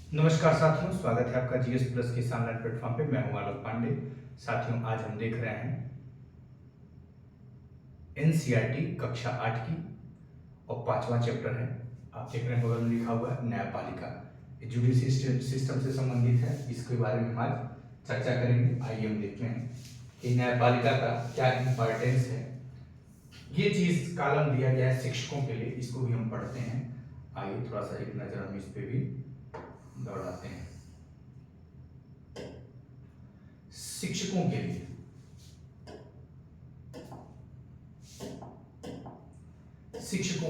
नमस्कार साथियों, स्वागत है आपका जीएस प्लस के ऑनलाइन प्लेटफॉर्म पे। मैं हूं आलोक पांडे। साथियों, आज हम देख रहे हैं एनसीईआरटी कक्षा 8 की और 5वां चैप्टर है। आप देख रहे हैं बगल में लिखा हुआ है न्यायपालिका। ये जुडिशियल सिस्टम से संबंधित है, इसके बारे में हम आज चर्चा करेंगे। आइए हम देखते हैं कि न्यायपालिका का क्या इंपॉर्टेंस है। ये चीज कॉलम दिया गया है शिक्षकों के लिए, इसको भी हम पढ़ते हैं। आइए थोड़ा सा एक नजर हम इस पे भी दौड़ाते हैं। शिक्षकों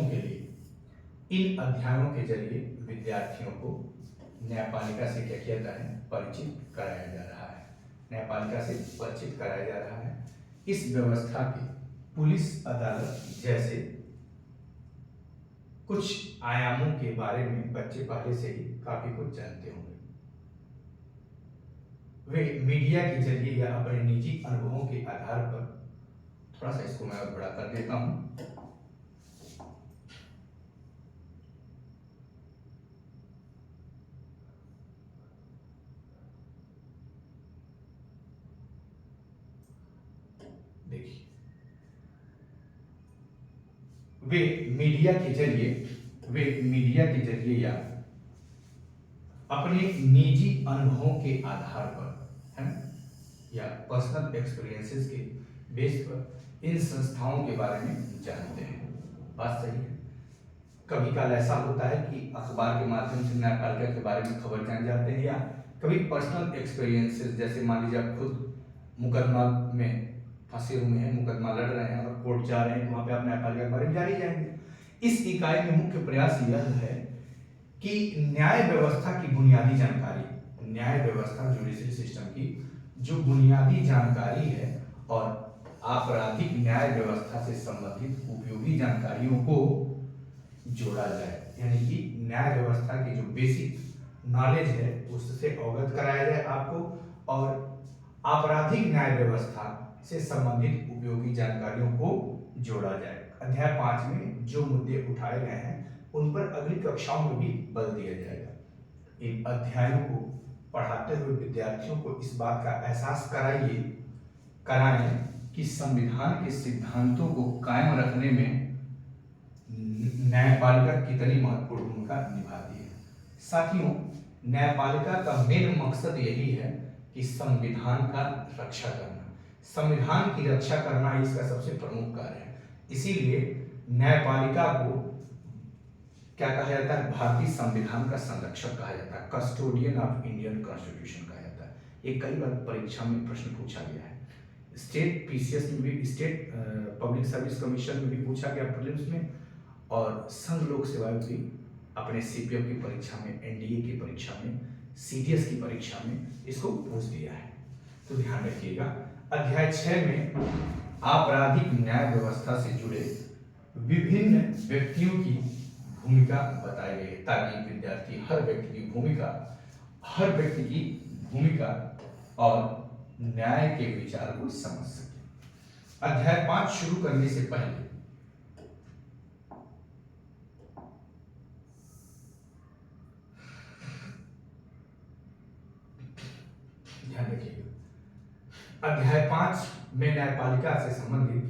के लिए इन अध्यायों के जरिए विद्यार्थियों को न्यायपालिका से क्या किया जाता है, परिचित कराया जा रहा है। न्यायपालिका से परिचित कराया जा रहा है। इस व्यवस्था के पुलिस अदालत जैसे कुछ आयामों के बारे में बच्चे पहले से ही काफी कुछ जानते होंगे। वे मीडिया के जरिए या अपने निजी अनुभवों के आधार पर, थोड़ा सा इसको मैं और बड़ा कर देता हूं। देखिए, वे मीडिया के जरिए या अपने निजी अनुभवों के आधार पर, है ना, या पर्सनल एक्सपीरियंसेस के बेस पर इन संस्थाओं के बारे में जानते हैं। बात सही है। कभी काल ऐसा होता है कि अखबार के माध्यम से न्यायपालिका के बारे में खबर जान जाते हैं, या कभी पर्सनल एक्सपीरियंसेस, जैसे मान लीजिए आप खुद मुकदमा में फंसे हुए हैं, मुकदमा लड़ रहे हैं और कोर्ट जा रहे हैं, तो वहां पे आप न्यायपालिका के बारे में जान ही जाएंगे। इस इकाई में मुख्य प्रयास यह है कि न्याय व्यवस्था की बुनियादी जानकारी, न्याय व्यवस्था जुडिशियल सिस्टम की जो बुनियादी जानकारी है और आपराधिक न्याय व्यवस्था से संबंधित उपयोगी जानकारियों को जोड़ा जाए। यानी कि न्याय व्यवस्था की जो बेसिक नॉलेज है उससे अवगत कराया जाए आपको, और आपराधिक न्याय व्यवस्था से संबंधित उपयोगी जानकारियों को जोड़ा जाए। अध्याय 5 में जो मुद्दे उठाए गए हैं उन पर अगली कक्षाओं में भी बल दिया जाएगा। इन अध्यायों को पढ़ाते हुए विद्यार्थियों को इस बात का एहसास कराएं कि संविधान के सिद्धांतों को कायम रखने में न्यायपालिका कितनी महत्वपूर्ण भूमिका निभाती है। साथियों, न्यायपालिका का मेन मकसद यही है कि संविधान का रक्षा करना, संविधान की रक्षा करना इसका सबसे प्रमुख कार्य है। इसीलिए न्यायपालिका को क्या कहा जाता है, भारतीय संविधान का संरक्षक कहा जाता है, कस्टोडियन ऑफ इंडियन कॉन्स्टिट्यूशन कहा जाता है। ये कई बार परीक्षा में प्रश्न पूछा गया है। स्टेट पीसीएस में भी, स्टेट पब्लिक सर्विस कमीशन में भी पूछा गया प्रीलिम्स में, और संघ लोक सेवा आयोग भी अपने सीपीएफ की परीक्षा में, एनडीए की परीक्षा में, सीडीएस की परीक्षा में इसको पूछ दिया है। तो ध्यान रखिएगा, अध्याय 6 में आपराधिक न्याय व्यवस्था से जुड़े विभिन्न व्यक्तियों की भूमिका बताई गई है, ताकि विद्यार्थी हर व्यक्ति की भूमिका और न्याय के विचार को समझ सके। अध्याय 5 शुरू करने से पहले ध्यान रखिएगा, अध्याय 5 में न्यायपालिका से संबंधित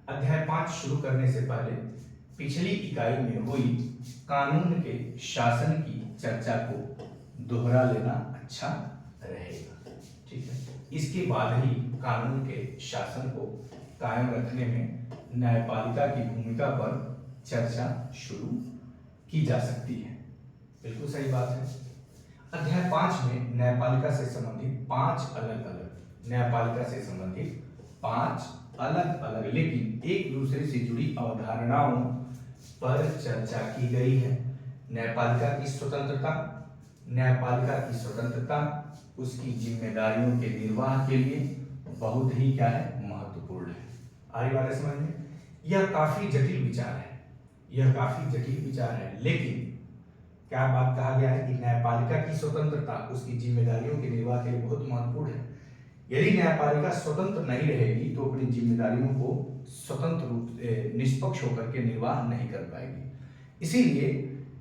अध्याय 5 शुरू करने से पहले पिछली इकाई में हुई कानून के शासन की चर्चा को दोहरा लेना अच्छा रहेगा। ठीक है, इसके बाद ही कानून के शासन को कायम रखने में न्यायपालिका की भूमिका पर चर्चा शुरू की जा सकती है। बिल्कुल सही बात है। अध्याय 5 में न्यायपालिका से संबंधित पांच अलग अलग लेकिन एक दूसरे से जुड़ी अवधारणाओं पर चर्चा की गई है। न्यायपालिका की स्वतंत्रता उसकी जिम्मेदारियों के निर्वाह के लिए बहुत ही क्या है, महत्वपूर्ण है। आगे बात समझ में, यह काफी जटिल विचार है, लेकिन क्या बात कहा गया है कि न्यायपालिका की स्वतंत्रता उसकी जिम्मेदारियों के निर्वाह के लिए बहुत महत्वपूर्ण है। यदि न्यायपालिका स्वतंत्र नहीं रहेगी तो अपनी जिम्मेदारियों को स्वतंत्र रूप से निष्पक्ष होकर के निर्वाह नहीं कर पाएगी। इसीलिए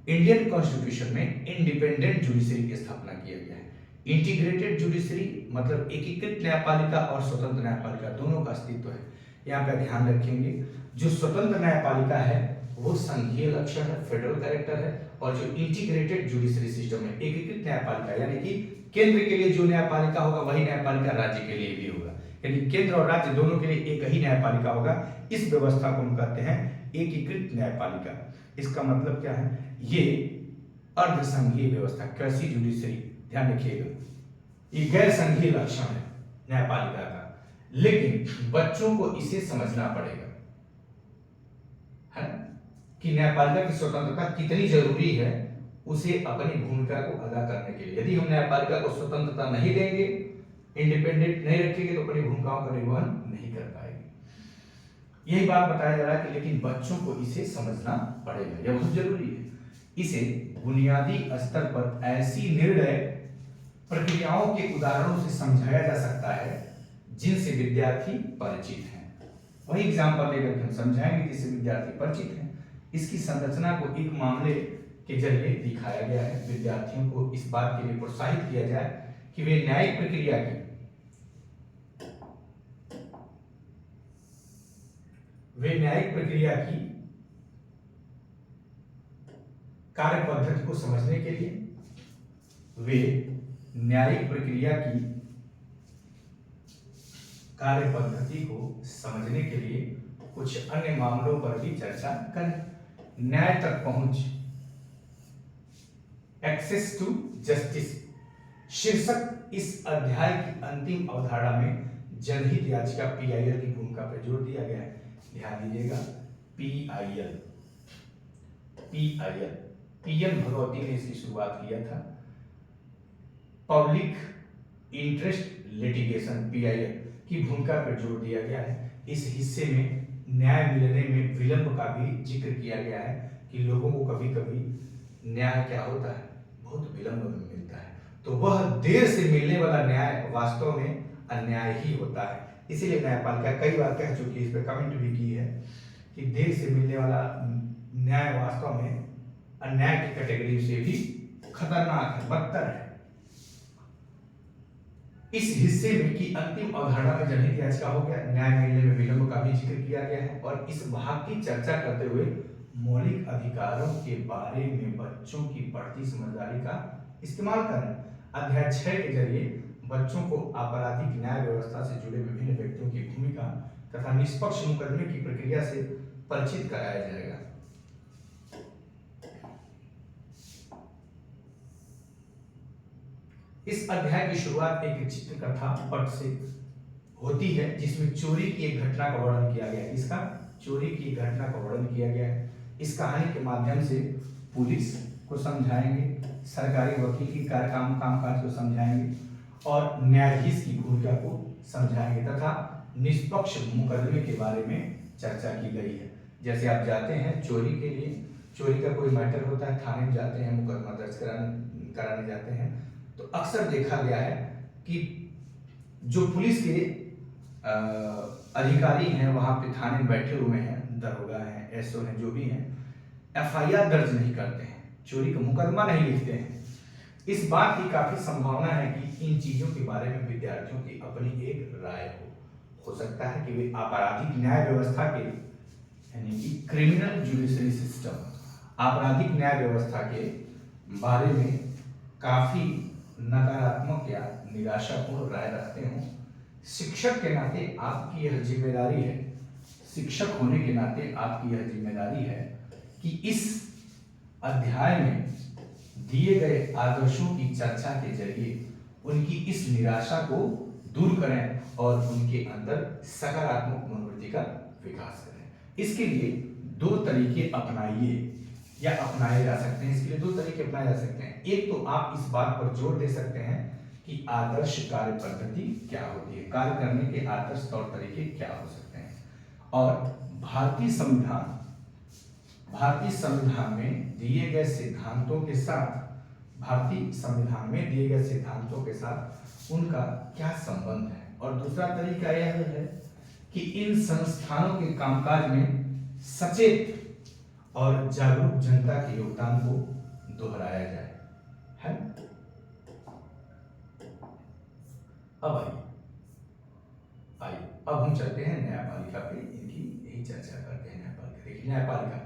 इंडियन कॉन्स्टिट्यूशन में इंडिपेंडेंट जुडिशरी की स्थापना किया गया है। इंटीग्रेटेड जुडिशरी मतलब एकीकृत न्यायपालिका और स्वतंत्र न्यायपालिका दोनों का अस्तित्व है। यहाँ पे ध्यान रखेंगे, जो स्वतंत्र न्यायपालिका है वो संघीय लक्षण है, फेडरल कैरेक्टर है, और जो इंटीग्रेटेड जुडिशरी सिस्टम है, एकीकृत न्यायपालिका, यानी कि केंद्र के लिए जो न्यायपालिका होगा वही न्यायपालिका राज्य के लिए भी होगा, यानी केंद्र और राज्य दोनों के लिए एक ही न्यायपालिका होगा। इस व्यवस्था को हम कहते हैं एकीकृत न्यायपालिका। इसका मतलब क्या है, ये अर्ध संघीय व्यवस्था, क्वासी जुडिशरी, ध्यान रखिएगा, ये गैर संघीय लक्षण है न्यायपालिका का, लेकिन बच्चों को इसे समझना पड़ेगा, है कि न्यायपालिका की स्वतंत्रता कितनी जरूरी है उसे अपनी भूमिका को अदा करने के लिए। यदि हम न्यायपालिका को स्वतंत्रता नहीं देंगे, इंडिपेंडेंट नहीं रखेंगे, तो अपनी भूमिकाओं का निर्वहन नहीं कर पाएंगे। यही बात बताया जा रहा है कि लेकिन बच्चों को इसे समझना पड़ेगा, यह बहुत जरूरी है। इसे बुनियादी स्तर पर ऐसी निर्णय प्रक्रियाओं के उदाहरणों से समझाया जा सकता है जिनसे विद्यार्थी परिचित हैं। वही एग्जाम्पल लेकर हम समझाएंगे जिससे विद्यार्थी परिचित हैं। इसकी संरचना को एक मामले के जरिए दिखाया गया है। विद्यार्थियों को इस बात के लिए प्रोत्साहित किया जाए कि वे न्यायिक प्रक्रिया की कार्य पद्धति को समझने के लिए, वे न्यायिक प्रक्रिया की कार्य पद्धति को समझने के लिए कुछ अन्य मामलों पर भी चर्चा करें। न्याय तक पहुंच, एक्सेस टू जस्टिस शीर्षक इस अध्याय की अंतिम अवधारणा में जनहित याचिका पीआईएल की भूमिका पर जोर दिया गया है। ध्यान दीजिएगा, पीआईएल, पीएन भगवती ने इसकी शुरुआत किया था। पब्लिक इंटरेस्ट लिटिगेशन, पीआईएल की भूमिका पर जोर दिया गया है। इस हिस्से में न्याय मिलने में विलंब का भी जिक्र किया गया है कि लोगों को कभी कभी न्याय क्या होता है, बहुत विलंब में मिलता है, तो वह देर से मिलने वाला न्याय वास्तव में अन्याय ही होता है। इसीलिए न्यायपालिका कई बार कह चुकी है, इस पर कमेंट भी की है कि देर से मिलने वाला न्याय वास्तव में अन्याय की कैटेगरी से भी खतरनाक है, बदतर है। इस हिस्से में की अंतिम अवधारणा में जनहित याचिका हो गया, न्याय मिलने में विलंब का भी जिक्र किया गया है, और इस भाग की चर्चा करते हुए मौलिक अधिकारों के बारे में बच्चों की बढ़ती समझदारी का इस्तेमाल करें। अध्याय 6 के जरिए बच्चों को आपराधिक न्याय व्यवस्था से जुड़े विभिन्न व्यक्तियों की भूमिका तथा निष्पक्ष मुकदमे की प्रक्रिया से परिचित कराया जाएगा। इस अध्याय की शुरुआत एक चित्रकथा पट से होती है जिसमें चोरी की एक घटना का वर्णन किया गया है। इसका चोरी की घटना का वर्णन किया गया है। इस कहानी के माध्यम से पुलिस को समझाएंगे, सरकारी वकील की कामकाज को समझाएंगे और न्यायाधीश की भूमिका को समझाएंगे तथा निष्पक्ष मुकदमे के बारे में चर्चा की गई है। जैसे आप जाते हैं चोरी के लिए, चोरी का कोई मैटर होता है, थाने में जाते हैं, मुकदमा दर्ज कराने जाते हैं, तो अक्सर देखा गया है कि जो पुलिस के अधिकारी हैं वहां पे थाने में बैठे हुए हैं, दरोगा हैं, एसओ हैं, जो भी हैं, एफआईआर दर्ज नहीं करते हैं, चोरी का मुकदमा नहीं लिखते हैं। इस बात की काफी संभावना है कि इन चीजों के बारे में विद्यार्थियों की अपनी एक राय हो सकता है कि वे आपराधिक न्याय व्यवस्था के यानी कि क्रिमिनल जुडिशरी सिस्टम, आपराधिक न्याय व्यवस्था के बारे में काफी नकारात्मक या निराशापूर्ण राय रखते हों। शिक्षक के नाते आपकी यह जिम्मेदारी है, शिक्षक होने के नाते आपकी यह जिम्मेदारी है कि इस अध्याय में दिए गए आदर्शों की चर्चा के जरिए उनकी इस निराशा को दूर करें और उनके अंदर सकारात्मक मनोवृत्ति का विकास करें। इसके लिए दो तरीके अपनाइए या अपनाए जा सकते हैं। इसके लिए दो तरीके अपनाए जा सकते हैं। एक तो आप इस बात पर जोर दे सकते हैं कि आदर्श कार्य पद्धति क्या होती है, कार्य करने के आदर्श तौर तरीके क्या हो सकते हैं, और भारतीय संविधान में दिए गए सिद्धांतों के साथ उनका क्या संबंध है। और दूसरा तरीका यह है कि इन संस्थानों के कामकाज में सचेत और जागरूक जनता के योगदान को दोहराया जाए, है। अब आइए अब हम चलते हैं न्यायपालिका पे, इनकी यही चर्चा करते हैं। न्यायपालिका देखिए, न्यायपालिका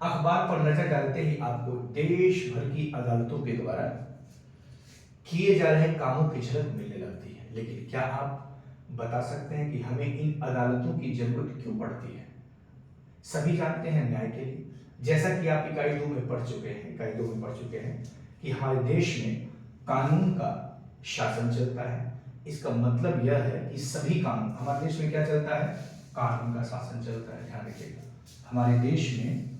अखबार पर नजर डालते ही आपको देश भर की अदालतों के द्वारा किए जा रहे कामों की झलक मिलने लगती है। लेकिन क्या आप बता सकते हैं कि हमें इन अदालतों की जरूरत क्यों पड़ती है? सभी जानते हैं न्याय के लिए, जैसा कि आप इकाई 2 में पढ़ चुके हैं कि हमारे देश में कानून का शासन चलता है। इसका मतलब यह है कि सभी कानून, हमारे देश में क्या चलता है? कानून का शासन चलता है। ध्यान रखिएगा, हमारे देश में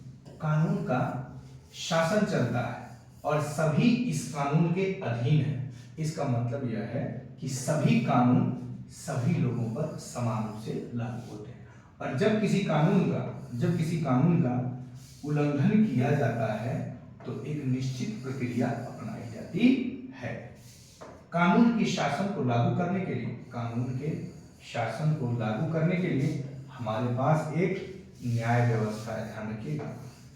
कानून का शासन चलता है और सभी इस कानून के अधीन है। इसका मतलब यह है कि सभी कानून सभी लोगों पर समान रूप से लागू होते हैं। और जब किसी कानून का उल्लंघन किया जाता है तो एक निश्चित प्रक्रिया अपनाई जाती है। कानून के शासन को लागू करने के लिए हमारे पास एक न्याय व्यवस्था है। ध्यान रखिएगा,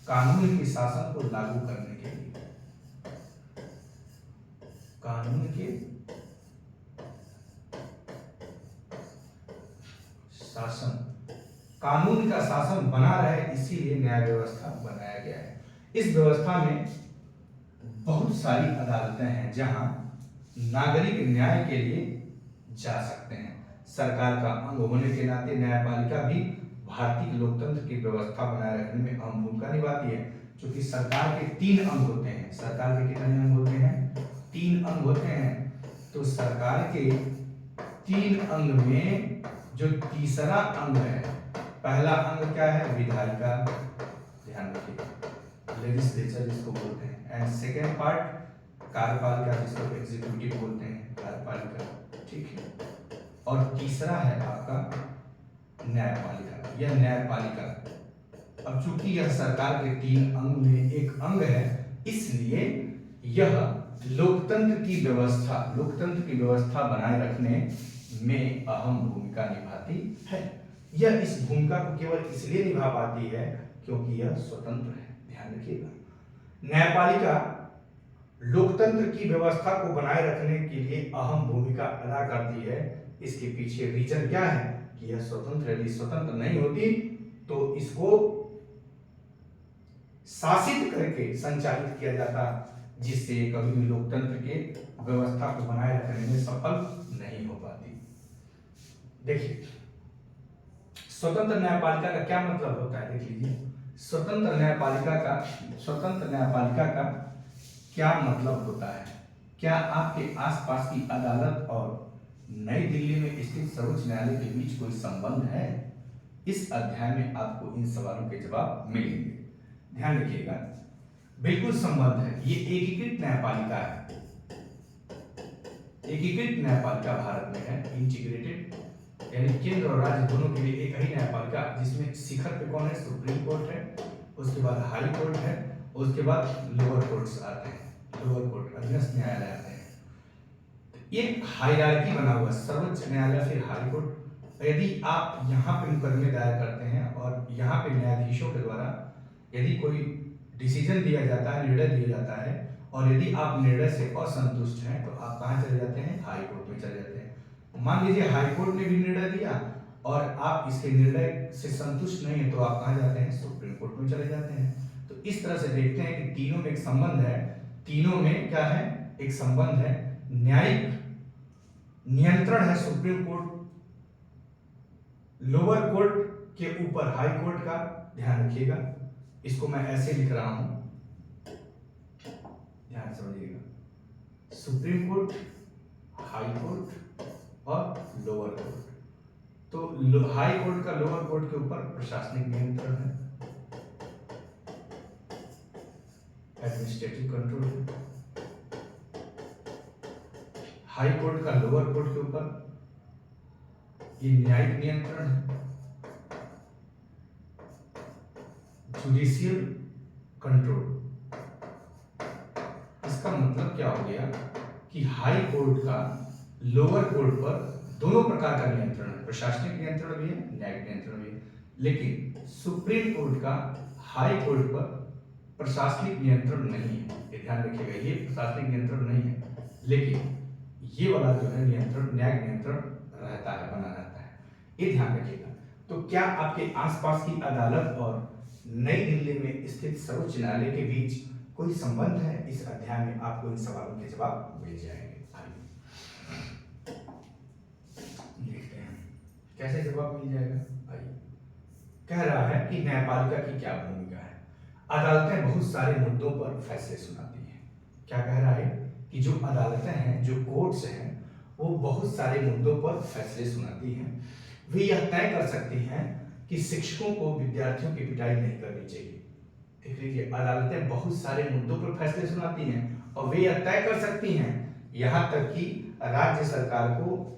कानून के शासन को लागू करने के लिए कानून का शासन बना रहे, इसीलिए न्याय व्यवस्था बनाया गया है। इस व्यवस्था में बहुत सारी अदालतें हैं जहां नागरिक न्याय के लिए जा सकते हैं। सरकार का अंग होने के नाते न्यायपालिका भी भारतीय लोकतंत्र की व्यवस्था बनाए रखने में अहम भूमिका निभाती है। क्योंकि सरकार के 3 अंग होते हैं। सरकार के कितने अंग होते हैं? 3 अंग होते हैं। तो सरकार के 3 अंग में जो तीसरा अंग है, पहला अंग क्या है? विधायिका, ध्यान रखिए, लेजिस्लेचर जिसको बोलते हैं। एंड सेकेंड पार्ट कार्यपालिका, जिसको एग्जीक्यूटिव बोलते हैं, कार्यपालिका, ठीक है। और तीसरा है आपका न्यायपालिका। यह न्यायपालिका, अब चूंकि यह सरकार के 3 अंग में एक अंग है, इसलिए यह लोकतंत्र की व्यवस्था बनाए रखने में अहम भूमिका निभाती है। यह इस भूमिका को केवल इसलिए निभा पाती है क्योंकि यह स्वतंत्र है। ध्यान रखिएगा, न्यायपालिका लोकतंत्र की व्यवस्था को बनाए रखने के लिए अहम भूमिका अदा करती है। इसके पीछे रीजन क्या है कि यह स्वतंत्र है। यदि स्वतंत्र नहीं होती तो इसको शासित करके संचालित किया जाता, जिससे कभी भी लोकतंत्र के व्यवस्था को बनाए रखने में सफल नहीं हो पाती। देखिए, स्वतंत्र न्यायपालिका का क्या मतलब होता है? देख लीजिए, स्वतंत्र न्यायपालिका का क्या मतलब होता है? क्या आपके आसपास की अदालत और नई दिल्ली में स्थित सर्वोच्च न्यायालय के बीच कोई संबंध है? इस अध्याय में आपको इन सवालों के जवाब मिलेंगे। ध्यान रखिएगा, बिल्कुल संबंध है। ये एकीकृत न्यायपालिका है। एकीकृत न्यायपालिका भारत में है, इंटीग्रेटेड, यानी केंद्र और राज्य दोनों के लिए एक ही न्यायपालिका, जिसमें शिखर पे कौन है? सुप्रीम कोर्ट है, उसके बाद हाई कोर्ट है, उसके बाद लोअर कोर्ट्स आते हैं, लोअर कोर्ट अधीनस्थ न्यायालय आते हैं। एक हायरार्की बना हुआ, सर्वोच्च न्यायालय फिर हाई कोर्ट। यदि आप यहाँ पे मुकदमे दायर करते हैं और यहाँ पे न्यायाधीशों के द्वारा यदि कोई डिसीजन दिया जाता है, निर्णय दिया जाता है, और यदि आप निर्णय से असंतुष्ट हैं तो आप कहाँ चले जाते हैं? हाई कोर्ट में चले जाते हैं। मान लीजिए हाई कोर्ट ने भी निर्णय दिया और आप इसके निर्णय से संतुष्ट नहीं है तो आप कहाँ जाते हैं? सुप्रीम कोर्ट में चले जाते हैं। तो इस तरह से देखते हैं कि तीनों में एक संबंध है। तीनों में क्या है? एक संबंध है। न्यायिक नियंत्रण है सुप्रीम कोर्ट, लोअर कोर्ट के ऊपर हाई कोर्ट का। ध्यान रखिएगा, इसको मैं ऐसे लिख रहा हूं, ध्यान समझिएगा, सुप्रीम कोर्ट, हाई कोर्ट और लोअर कोर्ट। तो हाई कोर्ट का लोअर कोर्ट के ऊपर प्रशासनिक नियंत्रण है, एडमिनिस्ट्रेटिव कंट्रोल है। हाई कोर्ट का लोअर कोर्ट के ऊपर ये न्यायिक नियंत्रण है, जुडिशियल कंट्रोल। इसका मतलब क्या हो गया कि हाई कोर्ट का लोअर कोर्ट पर दोनों प्रकार का नियंत्रण है, प्रशासनिक नियंत्रण भी है, न्यायिक नियंत्रण भी है। लेकिन सुप्रीम कोर्ट का हाई कोर्ट पर प्रशासनिक नियंत्रण नहीं है, ये ध्यान रखिएगा, ये प्रशासनिक नियंत्रण नहीं है, लेकिन ये वाला जो है नियंत्रण न्यायिक नियंत्रण रहता है, बना रहता है, ये ध्यान रखिएगा। तो क्या आपके आसपास की अदालत और नई दिल्ली में स्थित सर्वोच्च न्यायालय के बीच कोई संबंध है? इस अध्याय में आपको इन सवालों के जवाब मिल जाएंगे। आइए देखते हैं कैसे जवाब मिल जाएगा। आइए, कह रहा है कि न्यायपालिका की क्या भूमिका है। अदालतें बहुत सारे मुद्दों पर फैसले सुनाती हैं। क्या कह रहा है कि जो अदालतें हैं, जो कोर्ट्स हैं, वो बहुत सारे मुद्दों पर फैसले सुनाती हैं। वे यह तय कर सकती हैं कि शिक्षकों को विद्यार्थियों की पिटाई नहीं करनी चाहिए। देख लीजिए, अदालतें बहुत सारे मुद्दों पर फैसले सुनाती हैं और वे यह तय कर सकती हैं, यहाँ तक कि राज्य सरकार को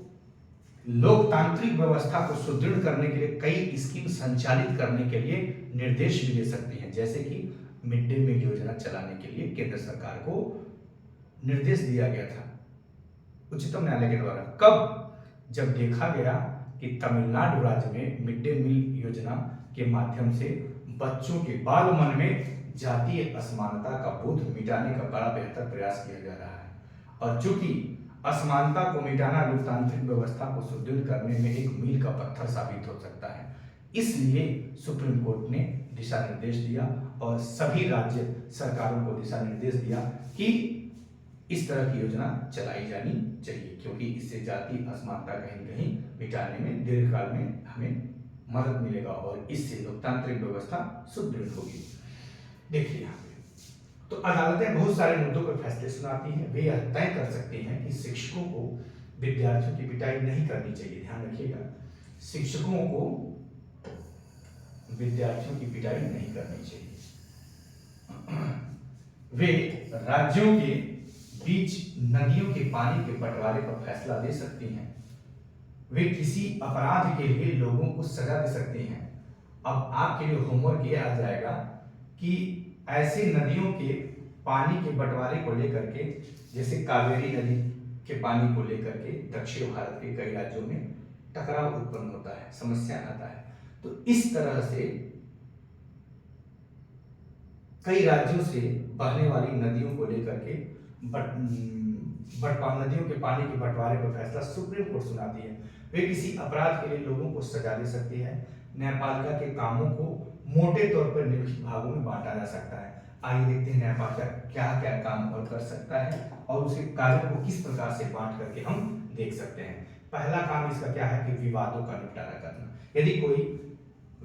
लोकतांत्रिक व्यवस्था को सुदृढ़ करने के लिए कई स्कीम संचालित करने के लिए निर्देश भी दे सकती हैं। जैसे कि मिड डे मील योजना चलाने के लिए केंद्र सरकार को निर्देश दिया गया था उच्चतम न्यायालय के द्वारा। कब? जब देखा गया कि तमिलनाडु राज्य में मिड डे मील योजना के माध्यम से बच्चों के बाल मन में जातीय असमानता का बोध मिटाने का बड़ा बेहतर प्रयास किया जा रहा है, और चूंकि असमानता को मिटाना लोकतांत्रिक व्यवस्था को सुदृढ़ करने में एक मील का पत्थर साबित हो सकता है, इसलिए सुप्रीम कोर्ट ने दिशा निर्देश दिया और सभी राज्य सरकारों को दिशा निर्देश दिया कि इस तरह की योजना चलाई जानी चाहिए, क्योंकि इससे जाति असमानता कहीं कहीं मिटाने में दीर्घकाल में हमें मदद मिलेगा और इससे लोकतांत्रिक व्यवस्था सुदृढ़ होगी। देखिए यहाँ पे तो अदालतें बहुत सारे मुद्दों पर फैसले सुनाती हैं। वे यह तय कर सकते हैं कि शिक्षकों को विद्यार्थियों की पिटाई नहीं करनी चाहिए। ध्यान रखिएगा, शिक्षकों को विद्यार्थियों की पिटाई नहीं करनी चाहिए। वे राज्यों के बीच नदियों के पानी के बंटवारे पर फैसला दे सकती हैं। वे किसी अपराध के लिए लोगों को सजा दे सकते हैं। अब आपके लिए होमवर्क ये आ जाएगा कि ऐसे नदियों के पानी के बंटवारे को लेकर के, जैसे कावेरी नदी के पानी को लेकर के दक्षिण भारत के कई राज्यों में टकराव उत्पन्न होता है, समस्या आता है। तो इस तरह से कई राज्यों से बहने वाली नदियों को लेकर के नदियों के पानी के बंटवारे पर फैसला सुप्रीम कोर्ट सुनाती है। वे किसी अपराध के लिए लोगों को सजा दे सकती है। न्यायपालिका के कामों को मोटे तौर पर निम्नलिखित भागों में बांटा जा सकता है। आइए देखते हैं न्यायपालिका क्या क्या काम और कर सकता है और उसके कार्यों को किस प्रकार से बांट करके हम देख सकते हैं। पहला काम इसका क्या है कि विवादों का निपटारा करना। यदि कोई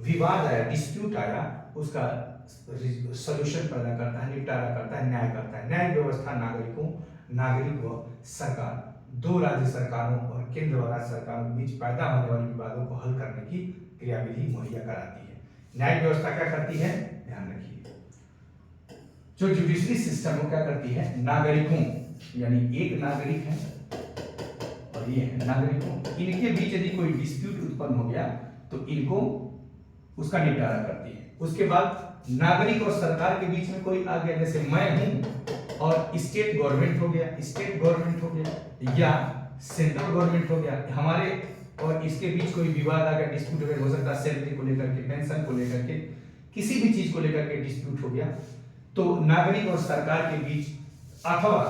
विवाद आया, डिस्प्यूट आया, उसका सॉल्यूशन पैदा करता है, निपटारा करता है, न्याय करता है। न्याय व्यवस्था नागरिक व सरकार, दो राज्य सरकारों और केंद्र व राज्य सरकारों के बीच पैदा होने वाले विवादों को हल करने की क्रियाविधि मुहैया कराती है। न्याय व्यवस्था क्या करती है? ध्यान रखिए, जो जुडिशरी सिस्टम वो क्या करती है? नागरिकों, यानी एक नागरिक है और ये है नागरिकों, इनके बीच यदि कोई डिस्प्यूट उत्पन्न हो गया तो इनको उसका निपटारा करती है। उसके बाद नागरिक और सरकार के बीच में कोई आ गया, जैसे मैं हूं और स्टेट गवर्नमेंट हो गया या सेंट्रल गवर्नमेंट हो गया, हमारे और इसके बीच कोई विवाद आ गया, डिस्प्यूट हो सकता है सैलरी को लेकर के, पेंशन को लेकर के, किसी भी चीज को लेकर के डिस्प्यूट हो गया, तो नागरिक और सरकार के बीच अथवा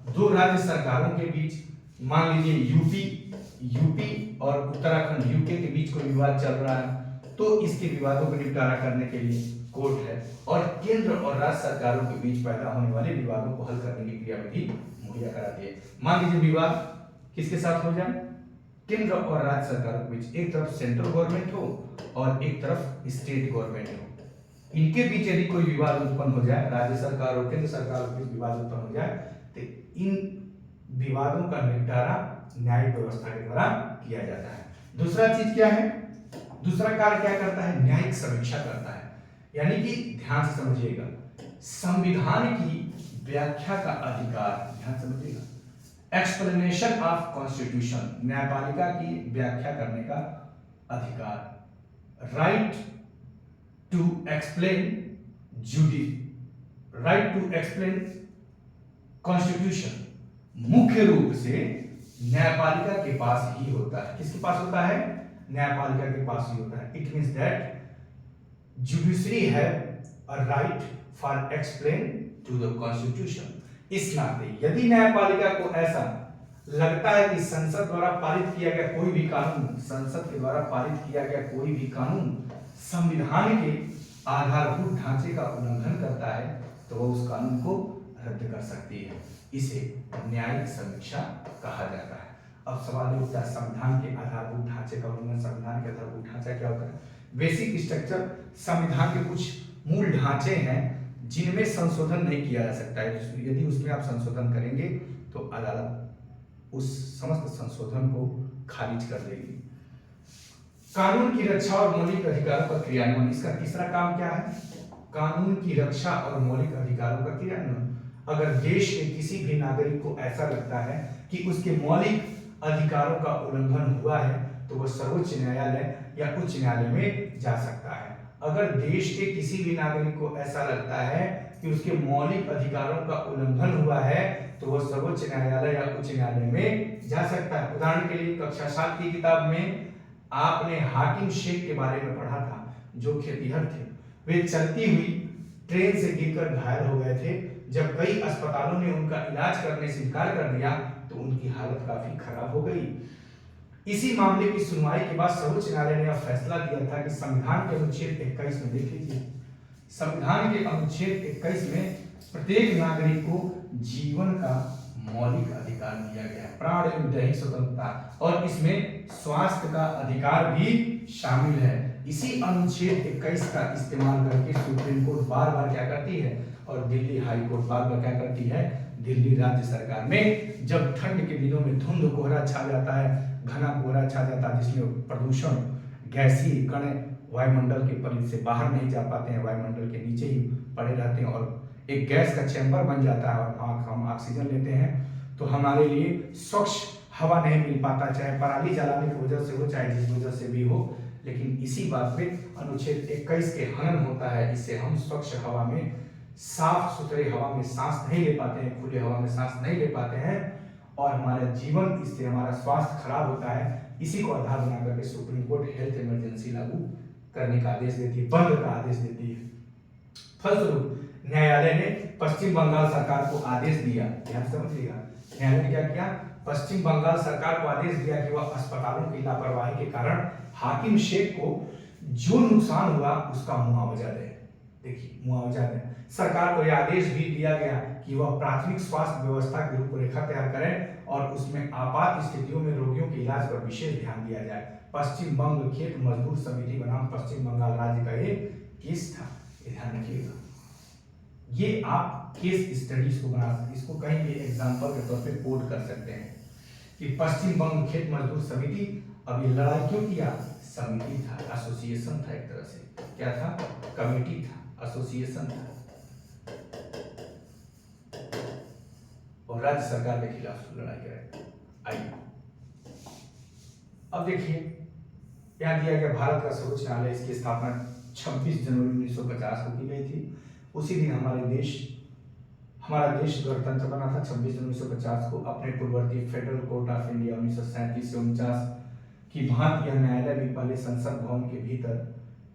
दो राज्य सरकारों के बीच, मान लीजिए यूपी और उत्तराखंड यूके के बीच कोई विवाद चल रहा है, तो इसके विवादों को निपटारा करने के लिए कोर्ट है। और केंद्र और राज्य सरकारों के बीच पैदा होने वाले विवादों को हल करने की क्रियाविधि मुहैया कराती है। मान लीजिए विवाद किसके साथ हो जाए? केंद्र और राज्य सरकारों के बीच, एक तरफ सेंट्रल गवर्नमेंट हो और एक तरफ स्टेट गवर्नमेंट हो, इनके बीच यदि कोई विवाद उत्पन्न हो जाए, राज्य सरकार और केंद्र सरकार के बीच विवाद उत्पन्न हो जाए, तो इन विवादों का निपटारा न्याय व्यवस्था के द्वारा किया जाता है। दूसरा चीज क्या है? दूसरा कार्य क्या करता है? न्यायिक समीक्षा करता है। यानी कि ध्यान से समझिएगा, संविधान की व्याख्या का अधिकार, ध्यान समझिएगा, एक्सप्लेनेशन ऑफ कॉन्स्टिट्यूशन, न्यायपालिका की व्याख्या करने का अधिकार, राइट टू एक्सप्लेन कॉन्स्टिट्यूशन मुख्य रूप से न्यायपालिका के पास ही होता है। किसके पास होता है? न्यायपालिका के पास ही होता है। It means that judiciary have a right for explain to the constitution. इस नाते यदि न्यायपालिका को ऐसा लगता है कि संसद द्वारा पारित किया गया कोई भी कानून, संसद के द्वारा पारित किया गया कोई भी कानून संविधान के आधारभूत ढांचे का उल्लंघन करता है, तो वह उस कानून को रद्द कर सकती है। इसे न्यायिक समीक्षा कहा जाता है। अब सवाल उठता है, संविधान के आधारभूत ढांचे का उल्लंघन, संविधान के आधारभूत ढांचा क्या होता है? बेसिक स्ट्रक्चर, संविधान के कुछ मूल ढांचे हैं जिनमें संशोधन नहीं किया जा सकता है। यदि उसमें आप संशोधन करेंगे तो अदालत उस समस्त संशोधन को खारिज कर देगी। कानून की रक्षा और मौलिक अधिकारों का क्रियान्वयन, इसका तीसरा काम क्या है? कानून की रक्षा और मौलिक अधिकारों का क्रियान्वयन। अगर देश के किसी भी नागरिक को ऐसा लगता है कि उसके मौलिक अधिकारों का उल्लंघन हुआ है, तो वह सर्वोच्च न्यायालय या उच्च न्यायालय में जा सकता है। अगर देश के किसी भी नागरिक को ऐसा लगता है कि उसके मौलिक अधिकारों का उल्लंघन हुआ है, तो वह सर्वोच्च न्यायालय या उच्च न्यायालय में जा सकता है। उदाहरण के लिए कक्षा 7 की किताब में आपने हाकिम शेख के बारे में पढ़ा था, जो खेतिहर थे। वे चलती हुई ट्रेन से गिरकर घायल हो गए थे। जब कई अस्पतालों ने उनका इलाज करने से इनकार कर दिया, तो उनकी हालत काफी खराब हो गई। इसी मामले की सुनवाई के बाद सर्वोच्च न्यायालय ने यह फैसला दिया था कि संविधान के अनुच्छेद 21 में, देख लीजिए, संविधान के अनुच्छेद 21 में प्रत्येक नागरिक को जीवन का मौलिक अधिकार दिया गया है, प्राण एवं दैहिक स्वतंत्रता, और इसमें स्वास्थ्य का अधिकार भी शामिल है। इसी अनुच्छेद 21 का इस्तेमाल करके सुप्रीम कोर्ट बार बार क्या करती है, और दिल्ली हाई कोर्ट बार बार क्या करती है, दिल्ली राज्य सरकार में जब ठंड के दिनों में धुंध कोहरा छा जाता है, घना कोहरा छा जाता है, जिसमें प्रदूषण, गैसीय कण वायुमंडल के परिधि से बाहर नहीं जा पाते हैं, वायुमंडल के नीचे ही पड़े रहते हैं, और एक गैस का चैम्बर बन जाता है और हम ऑक्सीजन लेते हैं, तो हमारे लिए स्वच्छ हवा नहीं मिल पाता, चाहे पराली जलाने की वजह से हो, चाहे जिस वजह से भी हो। लेकिन इसी बात पे अनुच्छेद 21 के हनन होता है। इससे हम स्वच्छ हवा में, साफ सुथरे हवा में सांस नहीं ले पाते हैं, खुले हवा में सांस नहीं ले पाते हैं, और हमारा जीवन, इससे हमारा स्वास्थ्य खराब होता है। इसी को आधार बना करके सुप्रीम कोर्ट हेल्थ इमरजेंसी लागू करने का आदेश देती है, बंद का आदेश देती है। फलस्वरूप न्यायालय ने पश्चिम बंगाल सरकार को आदेश दिया, ध्यान समझिएगा, न्यायालय ने क्या किया, पश्चिम बंगाल सरकार को आदेश दिया कि वह अस्पतालों की लापरवाही के कारण हाकिम शेख को जो नुकसान हुआ उसका मुआवजा दे। देखिए, मुआवजा दे। सरकार को यह आदेश भी दिया गया कि वह प्राथमिक स्वास्थ्य व्यवस्था की रूपरेखा तैयार करें और उसमें आपात स्थितियों में रोगियों के इलाज पर विशेष ध्यान दिया जाए। पश्चिम बंग खेत मजदूर समिति बनाम पश्चिम बंगाल राज्य का ये केस था, ध्यान रखिएगा। ये आप केस स्टडीज को बना सकते, इसको कहीं भी एग्जाम्पल के तौर पे कोड कर सकते हैं कि पश्चिम बंग खेत मजदूर समिति, अब ये लड़ाई क्यों किया, समिति था, एसोसिएशन था, एक तरह से क्या था, कमेटी था, एसोसिएशन था, और राज्य सरकार के खिलाफ लड़ाई करे। आइए अब देखिए, यहाँ दिया गया भारत का सर्वोच्च न्यायालय, इसकी स्थापना 26 जनवरी 1950 को की गई थी। उसी दिन हमारा देश गणतंत्र बना था। 26 जनवरी 1950 को अपने पूर्ववर्ती फेडरल कोर्ट ऑफ इंडिया 1937 से 49 की भांति यह न्यायालय भी पहले संसद भवन के भीतर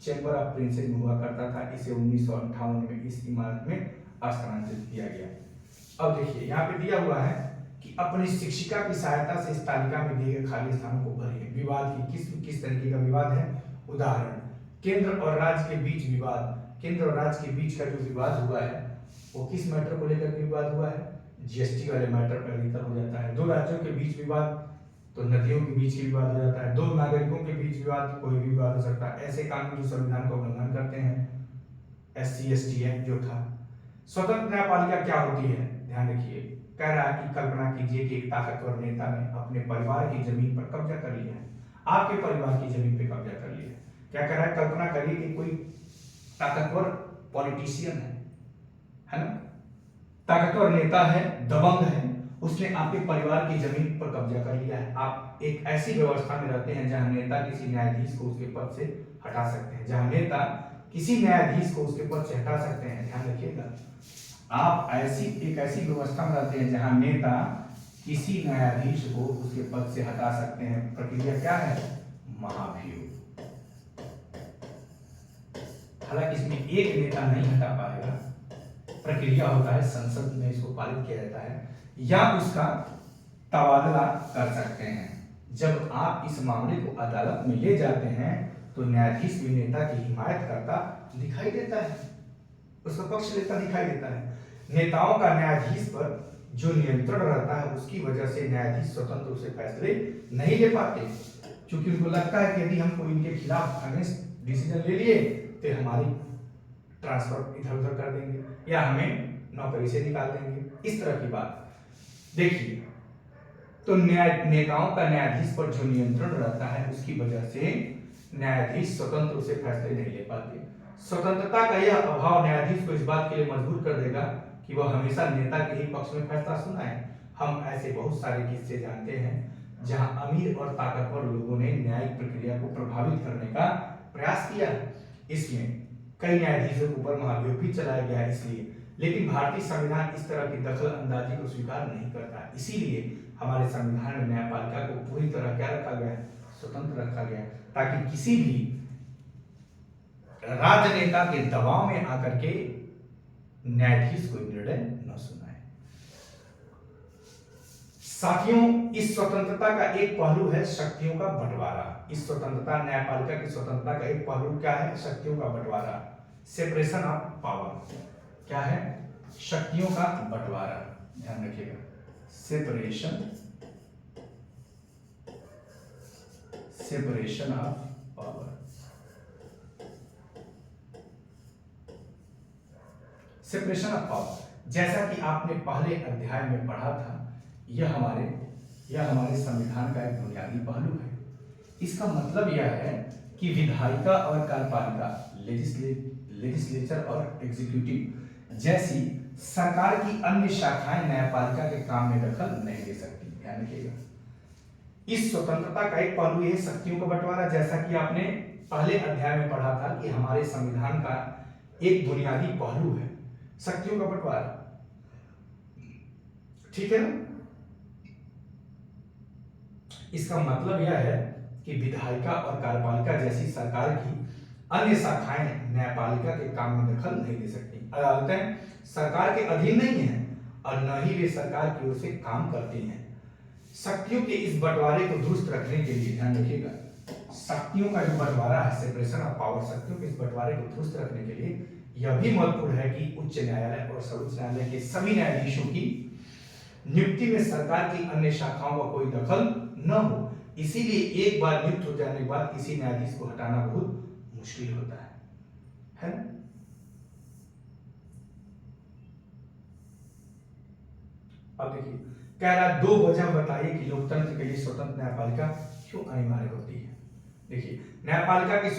चैम्बर ऑफ प्रिंसेस में हुआ करता था। इसे 1958 में इस इमारत में स्थानांतरित किया गया। अब देखिए, यहाँ पे दिया हुआ है कि अपनी शिक्षिका की सहायता से इस तालिका में दिए गए खाली स्थानों को भरिए। विवाद की किस तरीके का विवाद है? उदाहरण, केंद्र और राज्य के बीच विवाद। केंद्र और राज्य के बीच का जो विवाद हुआ है वो किस मैटर को लेकर के विवाद हुआ है? जीएसटी वाले मैटर पर अधिकतर हो जाता है। दो राज्यों के बीच विवाद, तो नदियों के बीच की विवाद हो जाता है। दो नागरिकों के बीच विवाद, कोई भी विवाद हो सकता है। ऐसे कानून जो संविधान का उल्लंघन करते हैं, SC/ST एक्ट जो था। स्वतंत्र न्यायपालिका क्या होती है? ध्यान रखिए, कह रहा है कि कल्पना कीजिए कि एक ताकतवर नेता ने अपने परिवार की जमीन पर कब्जा कर लिया है। आपके परिवार की जमीन पर कब्जा कर लिया है। क्या कह रहा है? कल्पना करिए कि कोई ताकतवर पॉलिटिशियन है ना, ताकतवर नेता है, दबंग है, उसने आपके परिवार की जमीन पर कब्जा कर लिया है। आप एक ऐसी व्यवस्था में रहते हैं जहां नेता किसी न्यायाधीश को उसके पद से हटा सकते हैं, जहां नेता किसी न्यायाधीश को उसके पद से हटा सकते हैं। ध्यान रखिएगा, आप एक ऐसी व्यवस्था में रहते हैं जहां नेता किसी न्यायाधीश को उसके पद से हटा सकते हैं। प्रक्रिया क्या है? महाभियोग। हालांकि इसमें एक नेता नहीं हटा पाएगा, प्रक्रिया होता है, संसद में इसको पारित किया जाता है, या उसका तबादला कर सकते हैं। जब आप इस मामले को अदालत में ले जाते हैं तो न्यायाधीश भी नेता की हिमायत करता दिखाई देता है, उसका पक्ष लेता दिखाई देता है। नेताओं का न्यायाधीश पर जो नियंत्रण रहता है उसकी वजह से न्यायाधीश स्वतंत्र रूप से फैसले नहीं ले पाते, क्योंकि उनको लगता है कि यदि हम कोई इनके खिलाफ अगेंस्ट डिसीजन ले लिए तो हमारी ट्रांसफर इधर उधर कर देंगे या हमें नौकरी से निकाल देंगे, इस तरह की बात। देखिए, तो नेताओं का न्यायाधीश पर जो नियंत्रण रहता है उसकी वजह से न्यायाधीश स्वतंत्र रूप से फैसले नहीं ले पाते। स्वतंत्रता का यह अभाव न्यायाधीश को इस बात के लिए मजबूर कर देगा कि वह हमेशा नेता के ही पक्ष में फैसला सुनाए। हम ऐसे बहुत सारे किस्से जानते हैं जहां अमीर और ताकतवर लोगों ने न्यायिक प्रक्रिया को प्रभावित करने का प्रयास किया। इसमें कई न्यायाधीशों के ऊपर महाभियोग भी चलाया गया है इसलिए, लेकिन भारतीय संविधान इस तरह की दखल अंदाजी को स्वीकार नहीं करता। इसीलिए हमारे संविधान में न्यायपालिका को पूरी तरह क्या रखा गया है, स्वतंत्र रखा गया है, ताकि किसी भी राजनेता के दबाव में आकर के न्यायाधीश कोई निर्णय न सुनाए। साथियों, इस स्वतंत्रता का एक पहलू है शक्तियों का बंटवारा। इस स्वतंत्रता, न्यायपालिका की स्वतंत्रता का एक पहलू क्या है, शक्तियों का बंटवारा, सेपरेशन ऑफ पावर। क्या है, शक्तियों का बंटवारा, ध्यान रखिएगा, separation of power. Separation of power, जैसा कि आपने पहले अध्याय में पढ़ा था, यह हमारे संविधान का एक बुनियादी पहलू है। इसका मतलब यह है कि विधायिका और कार्यपालिका, लेजिस्लेचर और एग्जीक्यूटिव जैसी सरकार की अन्य शाखाएं न्यायपालिका के काम में दखल नहीं दे सकती। ध्यान रखिएगा, इस स्वतंत्रता का एक पहलू है शक्तियों का बंटवारा, जैसा कि आपने पहले अध्याय में पढ़ा था कि हमारे संविधान का एक बुनियादी पहलू है शक्तियों का बंटवारा। ठीक है ना? इसका मतलब यह है कि विधायिका और कार्यपालिका जैसी सरकार की अन्य शाखाएं न्यायपालिका के काम में दखल नहीं दे सकती। अदालतें सरकार के अधीन नहीं है और न ही वे सरकार की ओर से काम करती हैं। शक्तियों के इस बंटवारे को दुरुस्त रखने के लिए, ध्यान रखिएगा, शक्तियों का जो बंटवारा है, सेपरेशन ऑफ पावर, शक्तियों के इस बंटवारे को दुरुस्त रखने के लिए यह भी महत्वपूर्ण है कि उच्च न्यायालय और सर्वोच्च न्यायालय के सभी न्यायाधीशों की नियुक्ति में सरकार की अन्य शाखाओं का कोई दखल न हो। इसीलिए एक बार नियुक्त हो जाने के बाद किसी न्यायाधीश को हटाना बहुत मुश्किल होता है ना? अब देखिए, कह रहा है 2 वजह बताइए कि लोकतंत्र के लिए स्वतंत्र न्यायपालिका क्यों अनिवार्य होती है। देखिए, न्यायपालिका की यह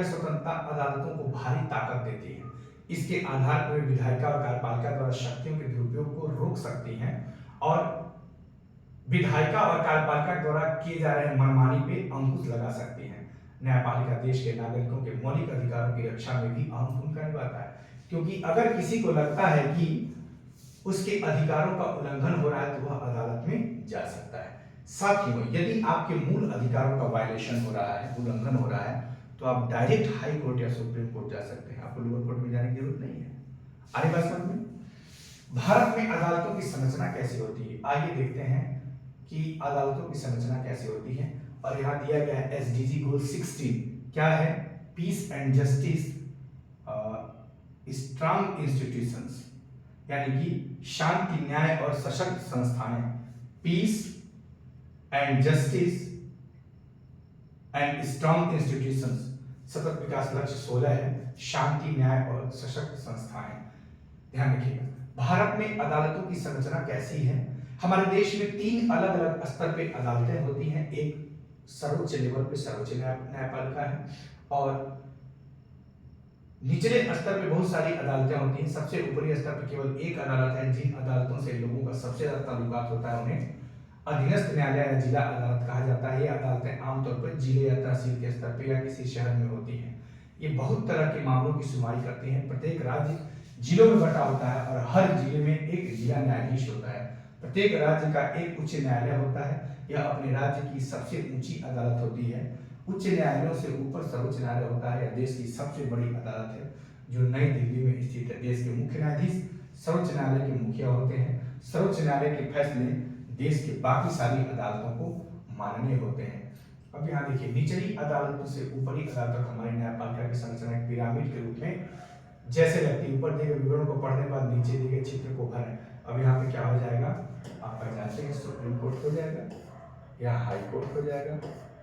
स्वतंत्रता अदालतों को भारी ताकत देती है। इसके आधार पर विधायिका और कार्यपालिका द्वारा शक्तियों के दुरुपयोग को रोक सकती हैं और विधायिका और कार्यपालिका द्वारा किए जा रहे मनमानी पे अंकुश लगा सकती हैं। न्यायपालिका देश के नागरिकों के मौलिक अधिकारों की रक्षा में भी अहम भूमिका निभाता है, क्योंकि अगर किसी को लगता है कि उसके अधिकारों का उल्लंघन हो रहा है तो वह अदालत में जा सकता है। साथियों, यदि आपके मूल अधिकारों का वायलेशन हो रहा है, उल्लंघन हो रहा है, तो आप डायरेक्ट हाई कोर्ट या सुप्रीम कोर्ट जा सकते हैं, आपको लोअर कोर्ट में जाने की जरूरत नहीं है। आगे बात समझ में, भारत में अदालतों की संरचना कैसे होती है, आइए देखते हैं कि अदालतों की संरचना कैसे होती है। और यहाँ दिया गया है SDG गोल 16, क्या है, peace and justice, strong institutions, यानी कि शांति, न्याय और सशक्त संस्थाएं, peace and justice and strong institutions. सतत विकास लक्ष्य 16 है, शांति, न्याय और सशक्त संस्थाएं। ध्यान रखिएगा, भारत में अदालतों की संरचना कैसी है। हमारे देश में 3 अलग अलग स्तर पे अदालतें होती हैं। एक सर्वोच्च लेवल पे सर्वोच्च न्यायपालिका है और निचले स्तर पे बहुत सारी अदालतें होती हैं। सबसे ऊपरी स्तर पे केवल एक अदालत है। जिन अदालतों से लोगों का सबसे ज्यादा ताल्लुकात होता है उन्हें अधीनस्थ न्यायालय या जिला अदालत कहा जाता है। ये अदालतें आमतौर पर जिले या तहसील के स्तर पे या किसी शहर में होती हैं। ये बहुत तरह के मामलों की सुनवाई करती हैं। प्रत्येक राज्य जिलों में बटा होता है और हर जिले में एक जिला न्यायाधीश होता है। प्रत्येक राज्य का एक उच्च न्यायालय होता है। यह अपने राज्य की सबसे ऊंची अदालत होती है। उच्च न्यायालयों से ऊपर सर्वोच्च न्यायालय होता है, या देश की सबसे बड़ी अदालत है, जो नई दिल्ली में स्थित है। देश के मुख्य न्यायाधीश सर्वोच्च न्यायालय के मुखिया होते हैं। सर्वोच्च न्यायालय के फैसले देश के बाकी सारी अदालतों को माननीय होते हैं। अब यहाँ देखिए, निचली अदालतों से ऊपरी अदालत तक हमारी न्यायपालिका की संरचना एक पिरामिड के रूप में जैसे लगती है। ऊपर दिए गए विवरण को पढ़ने के बाद नीचे दिए गए चित्र को भरें। अब यहाँ पे क्या हो जाएगा, आप जानते हैं, सुप्रीम कोर्ट हो जाएगा, यहाँ हाई कोर्ट हो जाएगा,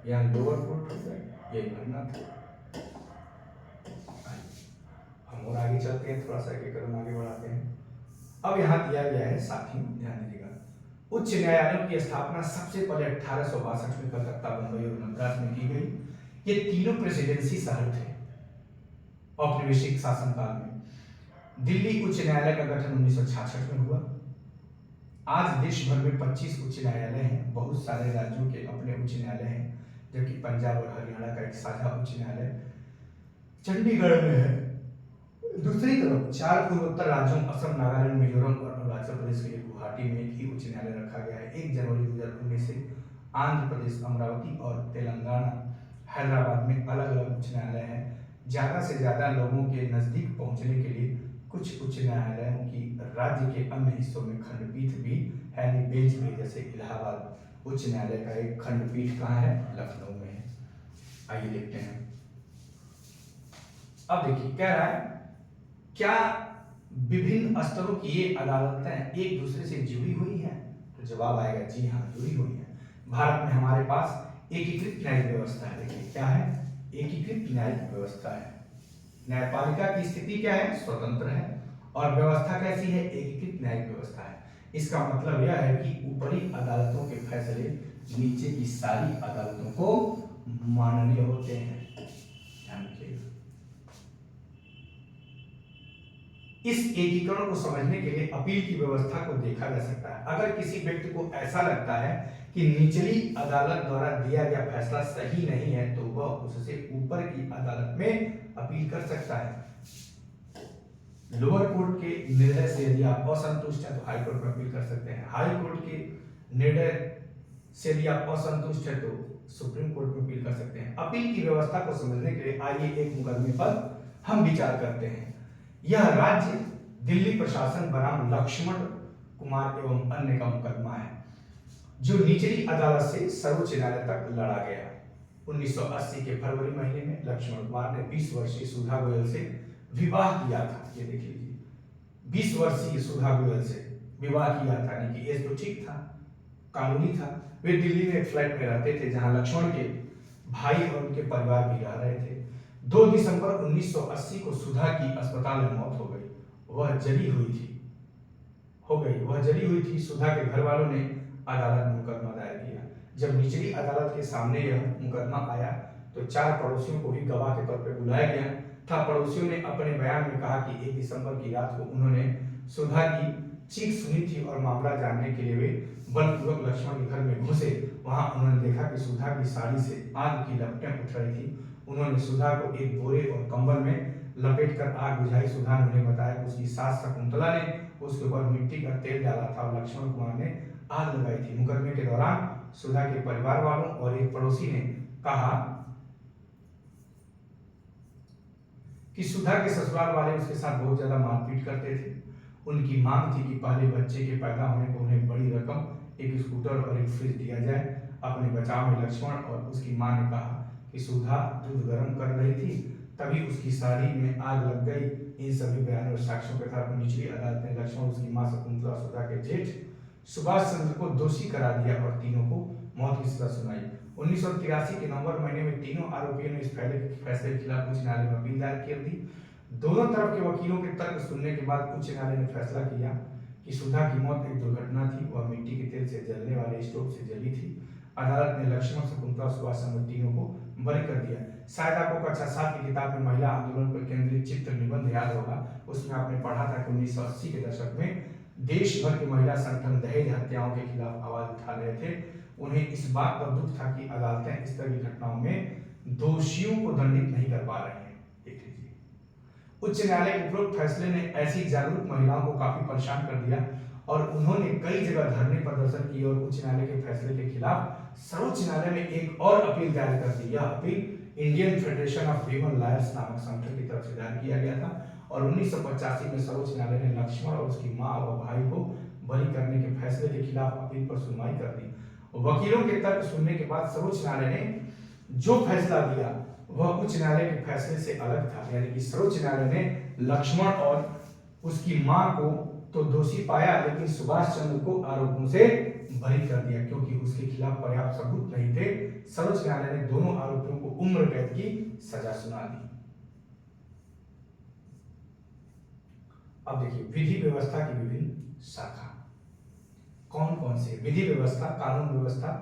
यहाँ लोअर कोर्ट हो जाएगा, यही भरना था। हम और आगे चलते हैं, थोड़ा सा एक कदम आगे बढ़ाते हैं। अब यहाँ दिया गया है, साथियों ध्यान दीजिएगा, उच्च न्यायालयों की स्थापना सबसे पहले 1862 में कलकत्ता, बंबई और मद्रास में की गई। ये तीनों प्रेसिडेंसी शहर थे औपनिवेशिक शासनकाल में। दिल्ली उच्च न्यायालय का गठन 1966 में हुआ। आज देश भर में 25 उच्च न्यायालय हैं। बहुत सारे राज्यों के अपने उच्च न्यायालय हैं, जबकि पंजाब और हरियाणा का एक साझा उच्च न्यायालय चंडीगढ़ में है। दूसरी तरफ 4 पूर्वोत्तर राज्यों असम, नागालैंड, मिजोरम और अरुणाचल प्रदेश के लिए गुवाहाटी में एक ही उच्च न्यायालय रखा गया है। 1 जनवरी 2019 से आंध्र प्रदेश, अमरावती और तेलंगाना, हैदराबाद में अलग अलग उच्च न्यायालय हैं। ज्यादा से ज्यादा लोगों के नजदीक पहुंचने के लिए कुछ उच्च न्यायालयों की राज्य के अन्य हिस्सों में खंडपीठ भी है, बेंच भी। जैसे इलाहाबाद उच्च न्यायालय का एक खंडपीठ कहाँ है, लखनऊ में है। आइए देखते हैं। अब देखिए कह रहा है, क्या विभिन्न स्तरों की ये अदालतें एक दूसरे से जुड़ी हुई हैं? तो जवाब आएगा जी हाँ, जुड़ी हुई हैं। भारत में हमारे पास एकीकृत न्यायिक व्यवस्था है। देखिए क्या है, एकीकृत न्यायिक व्यवस्था है। न्यायपालिका की स्थिति क्या है, स्वतंत्र है, और व्यवस्था कैसी है, एकीकृत न्यायिक व्यवस्था है। इसका मतलब यह है कि ऊपरी अदालतों के फैसले नीचे की सारी अदालतों को माननीय होते हैं। ध्यान रखिएगा। इस एकीकरण को समझने के लिए अपील की व्यवस्था को देखा जा सकता है। अगर किसी व्यक्ति को ऐसा लगता है कि निचली अदालत द्वारा दिया गया फैसला सही नहीं है, तो वह उससे ऊपर की अदालत में अपील कर सकता है। लोअर कोर्ट के निर्णय से यदि आप असंतुष्ट हैं, तो हाई कोर्ट में अपील कर सकते हैं। हाई कोर्ट के निर्णय से यदि आप असंतुष्ट हैं, तो सुप्रीम कोर्ट में अपील कर सकते हैं। अपील की व्यवस्था को समझने के लिए आइए एक मुकदमे पर हम विचार करते हैं। यह राज्य दिल्ली प्रशासन बनाम लक्ष्मण कुमार एवं अन्य का मुकदमा है, जो निचली अदालत से सर्वोच्च न्यायालय तक लड़ा गया। 1980 के फरवरी महीने में लक्ष्मण कुमार ने 20 वर्षीय सुधा गोयल से विवाह किया था। ये देख लीजिए, 20 वर्षीय सुधा गोयल से विवाह किया था, यानी कि एज तो ठीक था, कानूनी था। वे दिल्ली में एक फ्लैट में रहते थे, जहां लक्ष्मण के भाई और उनके परिवार भी रह रहे थे। 2 दिसंबर 1980 को सुधा की अस्पताल में मौत हो गई। वह जली हुई थी। सुधा के घर वालों ने अदालत में मुकदमा दायर किया। जब निचली अदालत के सामने यह मुकदमा आया, तो 4 पड़ोसियों को भी गवाह के तौर पर बुलाया गया था। पड़ोसियों ने अपने बयान में कहा कि 1 दिसंबर की रात को उन्होंने सुधा की चीख सुनी थी और मामला जानने के लिए वे बलपूर्वक लक्ष्मण के घर में घुसे। वहां उन्होंने देखा कि सुधा की साड़ी से आग की लपटें उठ रही थी। उन्होंने सुधा को एक बोरे और कंबल में लपेटकर आग बुझाई। सुधा ने उन्हें बताया कि उसकी सास शकुंतला ने उसके ऊपर मिट्टी का तेल डाला था और लक्ष्मण कुमार ने आग लगाई थी। मुकदमे के दौरान सुधा के परिवार वालों और एक पड़ोसी ने कहा कि सुधा के ससुराल वाले उसके साथ बहुत ज्यादा मारपीट करते थे। उनकी मांग थी कि पहले बच्चे के पैदा होने पर उन्हें बड़ी रकम, एक स्कूटर और एक फ्रिज दिया जाए। अपने बचाव में लक्ष्मण और उसकी मां ने कहा कि सुधा दूध गर्म कर रही थी, तभी उसकी साड़ी में आग लग गई। इन सभी बयानों और साक्ष्यों के आधार पर निचली अदालत ने लक्ष्मण, उसकी मां शकुंतला, सुधा के जेठ सुभाष चंद्र को दोषी करार दिया और तीनों को मौत की सजा सुनाई। 1983 के नवंबर महीने में तीनों आरोपियों ने इस फैसले के खिलाफ उच्च न्यायालय में अपील दायर कर दी। दोनों तरफ के वकीलों के तर्क सुनने के बाद उच्च न्यायालय ने फैसला किया कि सुधा की मौत एक दुर्घटना थी। वह मिट्टी के तेल से जलने वाले स्टोव से जली थी। अदालत ने लक्ष्मण, शकुंतला, सुभाष चंद्र तीनों को बरी कर दिया। शायद आपको कक्षा 7 की किताब में महिला आंदोलन पर केंद्रित चित्र निबंध याद होगा। उसमें आपने पढ़ा था कि 1980 के दशक में देश भर के महिला संगठन दहेज हत्याओं के खिलाफ आवाज उठा रहे थे। उन्हें इस बात पर दुख था कि अदालतें इस तरह की घटनाओं में दोषियों को दंडित नहीं कर पा रही हैं। देख लीजिए, उच्च न्यायालय के उपरोक्त फैसले ने ऐसी जागरूक महिलाओं को काफी परेशान कर दिया और उन्होंने कई जगह धरने प्रदर्शन किए और उच्च न्यायालय के फैसले के खिलाफ सर्वोच्च न्यायालय में एक और अपील दायर कर दी। यह appeal Indian federation of human lawyers नामक संगठन की तरफ से दायर किया गया था और 1985 में सर्वोच्च न्यायालय ने लक्ष्मण और उसकी मां व भाई को बरी करने के फैसले के खिलाफ अपील पर सुनवाई कर दी। वकीलों के तर्क सुनने के बाद सर्वोच्च न्यायालय ने जो फैसला दिया वह उच्च न्यायालय के फैसले से अलग था, यानी कि सर्वोच्च न्यायालय ने लक्ष्मण और उसकी मां को तो दोषी पाया, लेकिन सुभाष चंद्र को आरोपों से बरी कर दिया क्योंकि उसके खिलाफ पर्याप्त सबूत नहीं थे। सर्वोच्च न्यायालय ने दोनों आरोपियों को उम्र कैद की सजा सुना दी। अब देखिए विधि व्यवस्था की विभिन्न शाखा कौन कौन सी है। विधि व्यवस्था, कानून व्यवस्था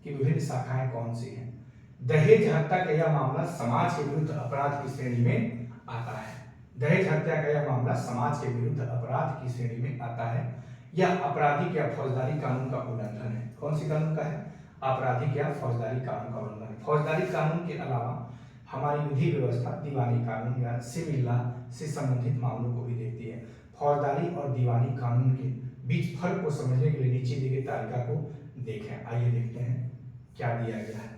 की विभिन्न शाखाएं कौन सी हैं। दहेज हत्या का यह मामला समाज के विरुद्ध अपराध की श्रेणी में आता है। दहेज हत्या का यह मामला समाज के विरुद्ध अपराध की श्रेणी में आता है। यह आपराधिक या फौजदारी कानून का उल्लंघन है। कौन सी कानून का है? आपराधिक या फौजदारी कानून का उल्लंघन। फौजदारी कानून के अलावा हमारी विधि व्यवस्था दीवानी कानून या सिविल लॉ से संबंधित मामलों को भी देखती है। फौजदारी और दीवानी कानून के बीच फर्क को समझने के लिए नीचे दी गई तालिका को देखें। आइए देखते हैं क्या दिया गया है।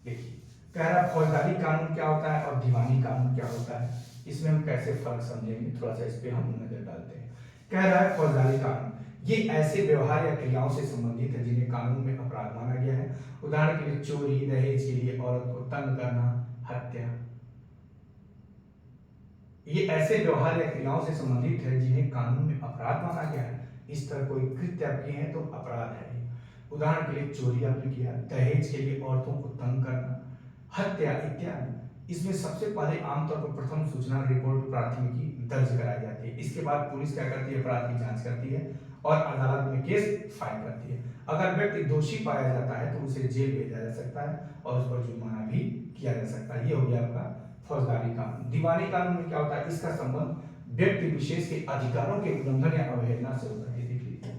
देखिए कह रहा फौजदारी कानून क्या होता है और दीवानी कानून क्या होता है, इसमें हम कैसे फर्क समझेंगे, थोड़ा सा इस पे हम नजर डालते हैं। कह रहा है फौजदारी कानून ये ऐसे व्यवहार या क्रियाओं से संबंधित है जिन्हें कानून में अपराध माना गया है। उदाहरण के लिए चोरी, दहेज के लिए औरत को तंग करना, हत्या। ये ऐसे व्यवहार या क्रियाओं से संबंधित है जिन्हें कानून में अपराध माना गया है। इस तरह कोई कृत्य आप किए हैं तो अपराध है। उदाहरण के लिए चोरी आपने किया, दहेज के लिए औरतों को तंग करना, हत्या इत्यादि। इसमें सबसे पहले आमतौर पर प्रथम सूचना रिपोर्ट प्राथमिकी दर्ज कराई जाती है। इसके बाद पुलिस क्या करती है? अपराध की जांच करती है और अदालत में केस फाइल करती है। अगर व्यक्ति दोषी पाया जाता है तो उसे जेल भेजा जा सकता है और उस पर जुर्माना भी किया जा सकता है। ये हो गया आपका फौजदारी कानून। दीवानी कानून में क्या होता है? इसका संबंध व्यक्ति विशेष के अधिकारों के उल्लंघन या अवहेलना से होता है। देख लीजिए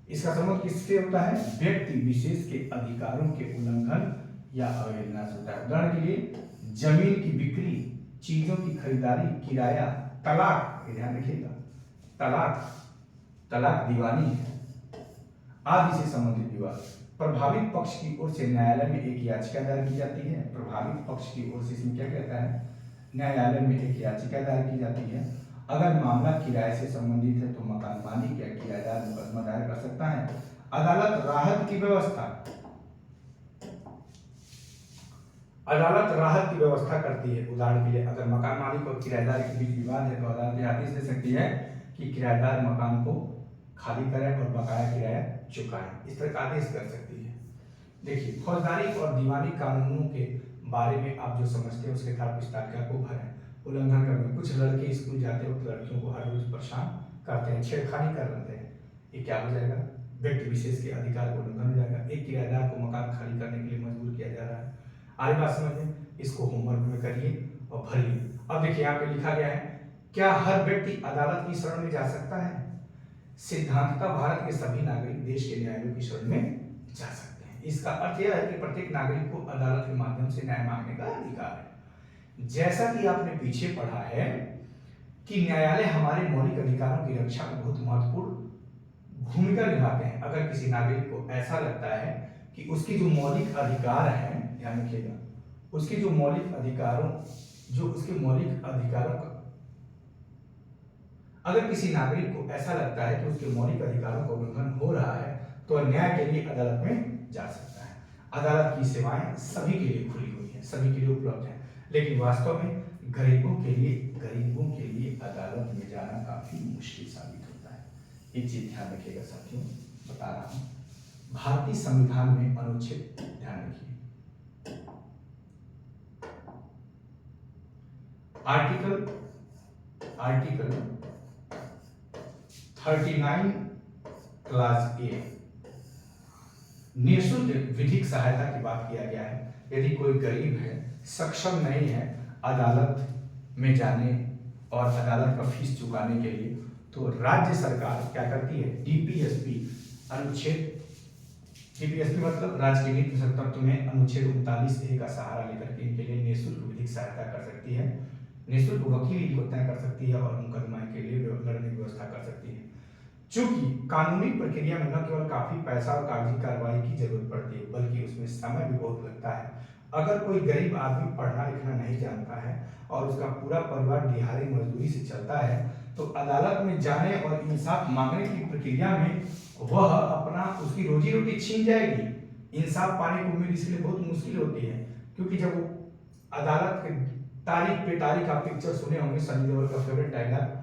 इसका संबंध किससे होता है? व्यक्ति विशेष के अधिकारों के उल्लंघन या अवहेलना से होता है। उदाहरण के लिए जमीन की बिक्री, चीजों की खरीदारी, किराया, तलाक, ध्यान रखिएगा, तलाक दीवानी है, आदि से संबंधित विवाद। प्रभावित पक्ष की ओर से न्यायालय में एक याचिका दायर की जाती है। प्रभावित पक्ष की ओर से इसमें क्या कहता है? न्यायालय में एक याचिका दायर की जाती है। अगर मामला किराए से संबंधित है तो मकान मालिक या किराएदार मुकदमा दायर कर सकता है। अदालत राहत की व्यवस्था करती है। उदाहरण के लिए अगर मकान मालिक और किराएदार के बीच विवाद है तो अदालत यह आदेश दे सकती है कि किराएदार मकान को खाली करें और बकाया किराया चुकाएं। इस तरह का आदेश कर सकती है। देखिए फौजदारी और दीवानी कानूनों के बारे में आप जो समझते हैं उसके खिलाफ इस तालिका को भरें। उल्लंघन करने, कुछ लड़के स्कूल जाते वक्त लड़कियों को हर रोज परेशान करते हैं, छेड़खानी कर लेते हैं। ये क्या हो जाएगा? व्यक्ति विशेष के अधिकार को उल्लंघन हो जाएगा। एक किराएदार को मकान खाली करने के लिए मजबूर किया जा रहा है। आगे बात समझें, इसको होमवर्क में करिए और भरिए। अब देखिए यहाँ पे लिखा गया है, क्या हर व्यक्ति अदालत की शरण में जा सकता है? सिद्धांततः भारत के सभी नागरिक देश के न्यायालयों की शरण में जा सकते हैं। इसका अर्थ यह है कि प्रत्येक नागरिक को अदालत के माध्यम से न्याय मांगने का अधिकार है। जैसा कि आपने पीछे पढ़ा है कि न्यायालय हमारे मौलिक अधिकारों की रक्षा में बहुत महत्वपूर्ण भूमिका निभाते हैं। अगर किसी नागरिक को ऐसा लगता है कि उसकी जो मौलिक अधिकार है, ध्यान रखिएगा, उसके मौलिक अधिकारों का, अगर किसी नागरिक को ऐसा लगता है कि उसके मौलिक अधिकारों का उल्लंघन हो रहा है तो न्याय के लिए अदालत में जा सकता है। अदालत की सेवाएं सभी के लिए खुली हुई हैं, सभी के लिए उपलब्ध हैं, लेकिन वास्तव में गरीबों के लिए अदालत में जाना काफी मुश्किल साबित होता है। एक चीज ध्यान रखिएगा साथियों, बता रहा हूं, भारतीय संविधान में अनुच्छेद, ध्यान रखिए, आर्टिकल 39 क्लास ए निःशुल्क विधिक सहायता की बात किया गया है। यदि कोई गरीब है, सक्षम नहीं है अदालत में जाने और अदालत का फीस चुकाने के लिए, तो राज्य सरकार क्या करती है? डीपीएसपी मतलब राज्य के नीति तत्व में अनुच्छेद 39A का सहारा लेकर के इनके लिए निःशुल्क विधिक सहायता कर सकती है। निःशुल्क वकील को तय कर सकती है और मुकदमा के लिए लड़ने की व्यवस्था कर सकती है। चूंकि कानूनी प्रक्रिया में न केवल काफी पैसा और कागजी कार्रवाई की जरूरत पड़ती है, बल्कि उसमें समय भी बहुत लगता है। अगर कोई गरीब आदमी पढ़ना लिखना नहीं जानता है और उसका पूरा परिवार दिहाड़ी मजदूरी से चलता है, तो अदालत में जाने और इंसाफ मांगने की प्रक्रिया में वह अपना उसकी रोजी रोटी छीन जाएगी। इंसाफ पाने की उम्मीद इसलिए बहुत मुश्किल होती है, क्योंकि जब वो अदालत के तारीख पे तारीख, आप पिक्चर सुने होंगे सनी देओल का फेवरेट डायलॉग,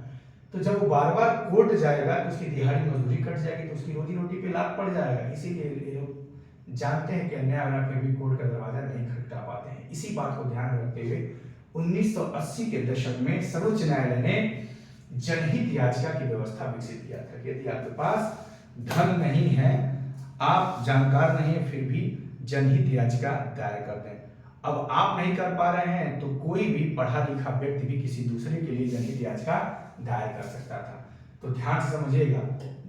तो जब वो बार बार कोर्ट जाएगा तो उसकी दिहाड़ी मजदूरी कट जाएगी, तो उसकी रोजी रोटी पे लाभ पड़ जाएगा। इसीलिए ये लोग जानते हैं कि अन्याय होने पे भी कोर्ट का दरवाजा नहीं खटखटा पाते हैं। इसी बात को ध्यान में रखते हुए 1980 के दशक में सर्वोच्च न्यायालय ने जनहित याचिका की व्यवस्था विकसित किया था। यदि आपके पास धन नहीं है, आप जानकार नहीं है, फिर भी जनहित याचिका दायर कर दें। अब आप नहीं कर पा रहे हैं तो कोई भी पढ़ा लिखा व्यक्ति भी किसी दूसरे के लिए जनहित याचिका दायर कर सकता था। तो ध्यान से समझिएगा,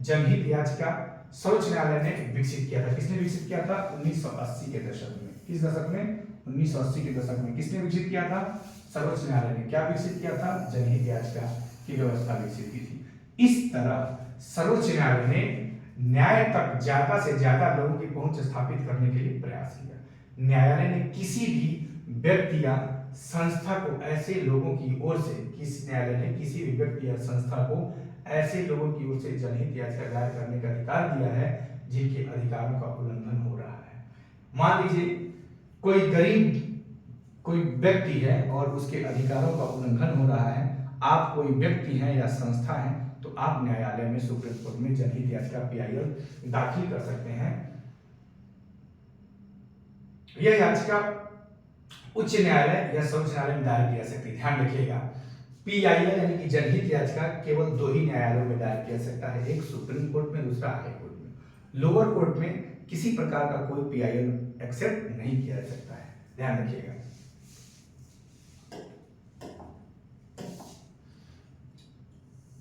जनहित याचिका सर्वोच्च न्यायालय ने विकसित किया था। किसने विकसित किया था? 1980 के दशक में। किस दशक में? 1980 के दशक में। किसने विकसित किया था? सर्वोच्च न्यायालय ने। क्या विकसित किया था? जनहित याचिका की व्यवस्था विकसित की थी। इस तरह सर्वोच्च न्यायालय ने न्याय तक ज्यादा से ज्यादा लोगों की पहुंच स्थापित करने के लिए प्रयास किया। न्यायालय ने किसी भी व्यक्ति या संस्था को ऐसे लोगों की ओर से न्यायालय ने किसी भी व्यक्ति या संस्था को ऐसे लोगों की ओर से जनहित याचिका दायर करने का अधिकार दिया है जिनके अधिकारों का उल्लंघन हो रहा है। मान लीजिए कोई गरीब कोई व्यक्ति है और उसके अधिकारों का उल्लंघन हो रहा है, आप कोई व्यक्ति हैं या संस्था है, तो आप न्यायालय में, सुप्रीम कोर्ट में जनहित याचिका PIL दाखिल कर सकते हैं। यह याचिका उच्च न्यायालय या सर्वोच्च न्यायालय में दायर किया सकती है। ध्यान रखिएगा, PIL यानी कि जनहित याचिका केवल 2 ही न्यायालयों में दायर किया सकता है, एक सुप्रीम कोर्ट में, दूसरा हाई कोर्ट में। लोअर कोर्ट में किसी प्रकार का कोई PIL एक्सेप्ट नहीं किया जा सकता है। ध्यान रखिएगा।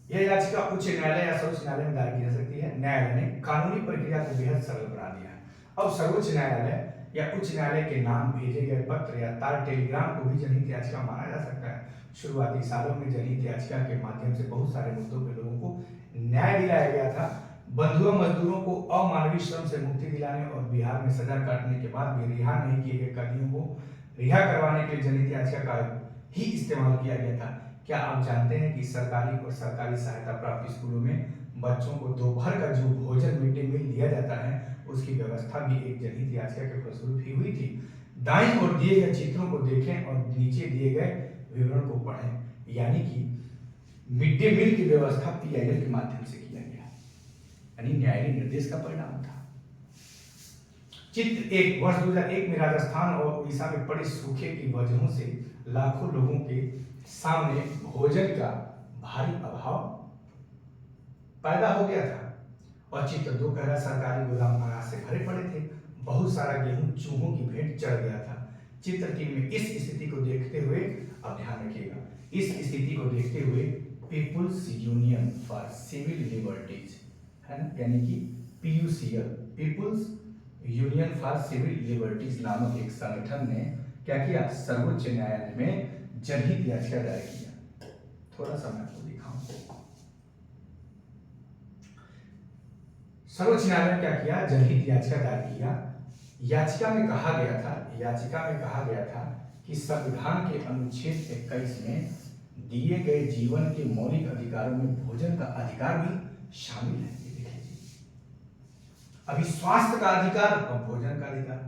यह याचिका उच्च न्यायालय या सर्वोच्च न्यायालय में दायर की जा सकती है। न्यायालय ने कानूनी प्रक्रिया को बेहद सरल बना दिया है। अब सर्वोच्च न्यायालय या उच्च न्यायालय के नाम भेजे गए पत्र या तार टेलीग्राम को भी जनहित याचिका माना जा सकता है। शुरुआती सालों में जनहित याचिका के माध्यम से बहुत सारे मुद्दों पे लोगों को न्याय दिलाया गया था। बंधुआ मजदूरों को अमानवीय श्रम से मुक्ति दिलाने और बिहार में सजा काटने के बाद भी रिहा नहीं किए गए कैदियों को रिहा करवाने के लिए जनहित याचिका का ही इस्तेमाल किया गया था। क्या आप जानते हैं कि सरकारी और सरकारी सहायता प्राप्त स्कूलों में बच्चों को दोपहर का जो भोजन मिड डे मील दिया जाता है, उसकी व्यवस्था भी एक जनहित याचिका के फलस्वरूप ही हुई थी। दाईं ओर दिए गए चित्रों को देखें और नीचे दिए गए विवरण को पढ़ें। यानी कि मिड डे मील की व्यवस्था PIL के माध्यम से किया गया, यानी न्यायालयीय निर्देश का परिणाम था। चित्र 1, वर्ष 2001 में राजस्थान और उड़ीसा में पड़े सूखे की वजहों से लाखों लोगों के सामने भोजन का भारी अभाव पैदा हो गया था। और चित्र 2 कह रहा सरकारी गोदाम अनाज से भरे पड़े थे, बहुत सारा गेहूं चूहों की भेंट चढ़ गया था। चित्र 3 में इस स्थिति को देखते हुए, अब ध्यान रखिएगा, इस स्थिति को देखते हुए people's union for civil liberties है ना, यानी कि PUCL, people's union for civil liberties नामक एक संगठन ने क्या किया? सर्वोच्च न्यायालय में जनहित याचिका दायर किया। थोड़ा सा मैं आपको दिखाऊं। सर्वोच्च न्यायालय ने क्या किया? जनहित याचिका दायर किया। याचिका में कहा गया था कि संविधान के अनुच्छेद 21 में दिए गए जीवन के मौलिक अधिकारों में भोजन का अधिकार भी शामिल है। ये देखिए, अभी स्वास्थ्य का अधिकार और भोजन का अधिकार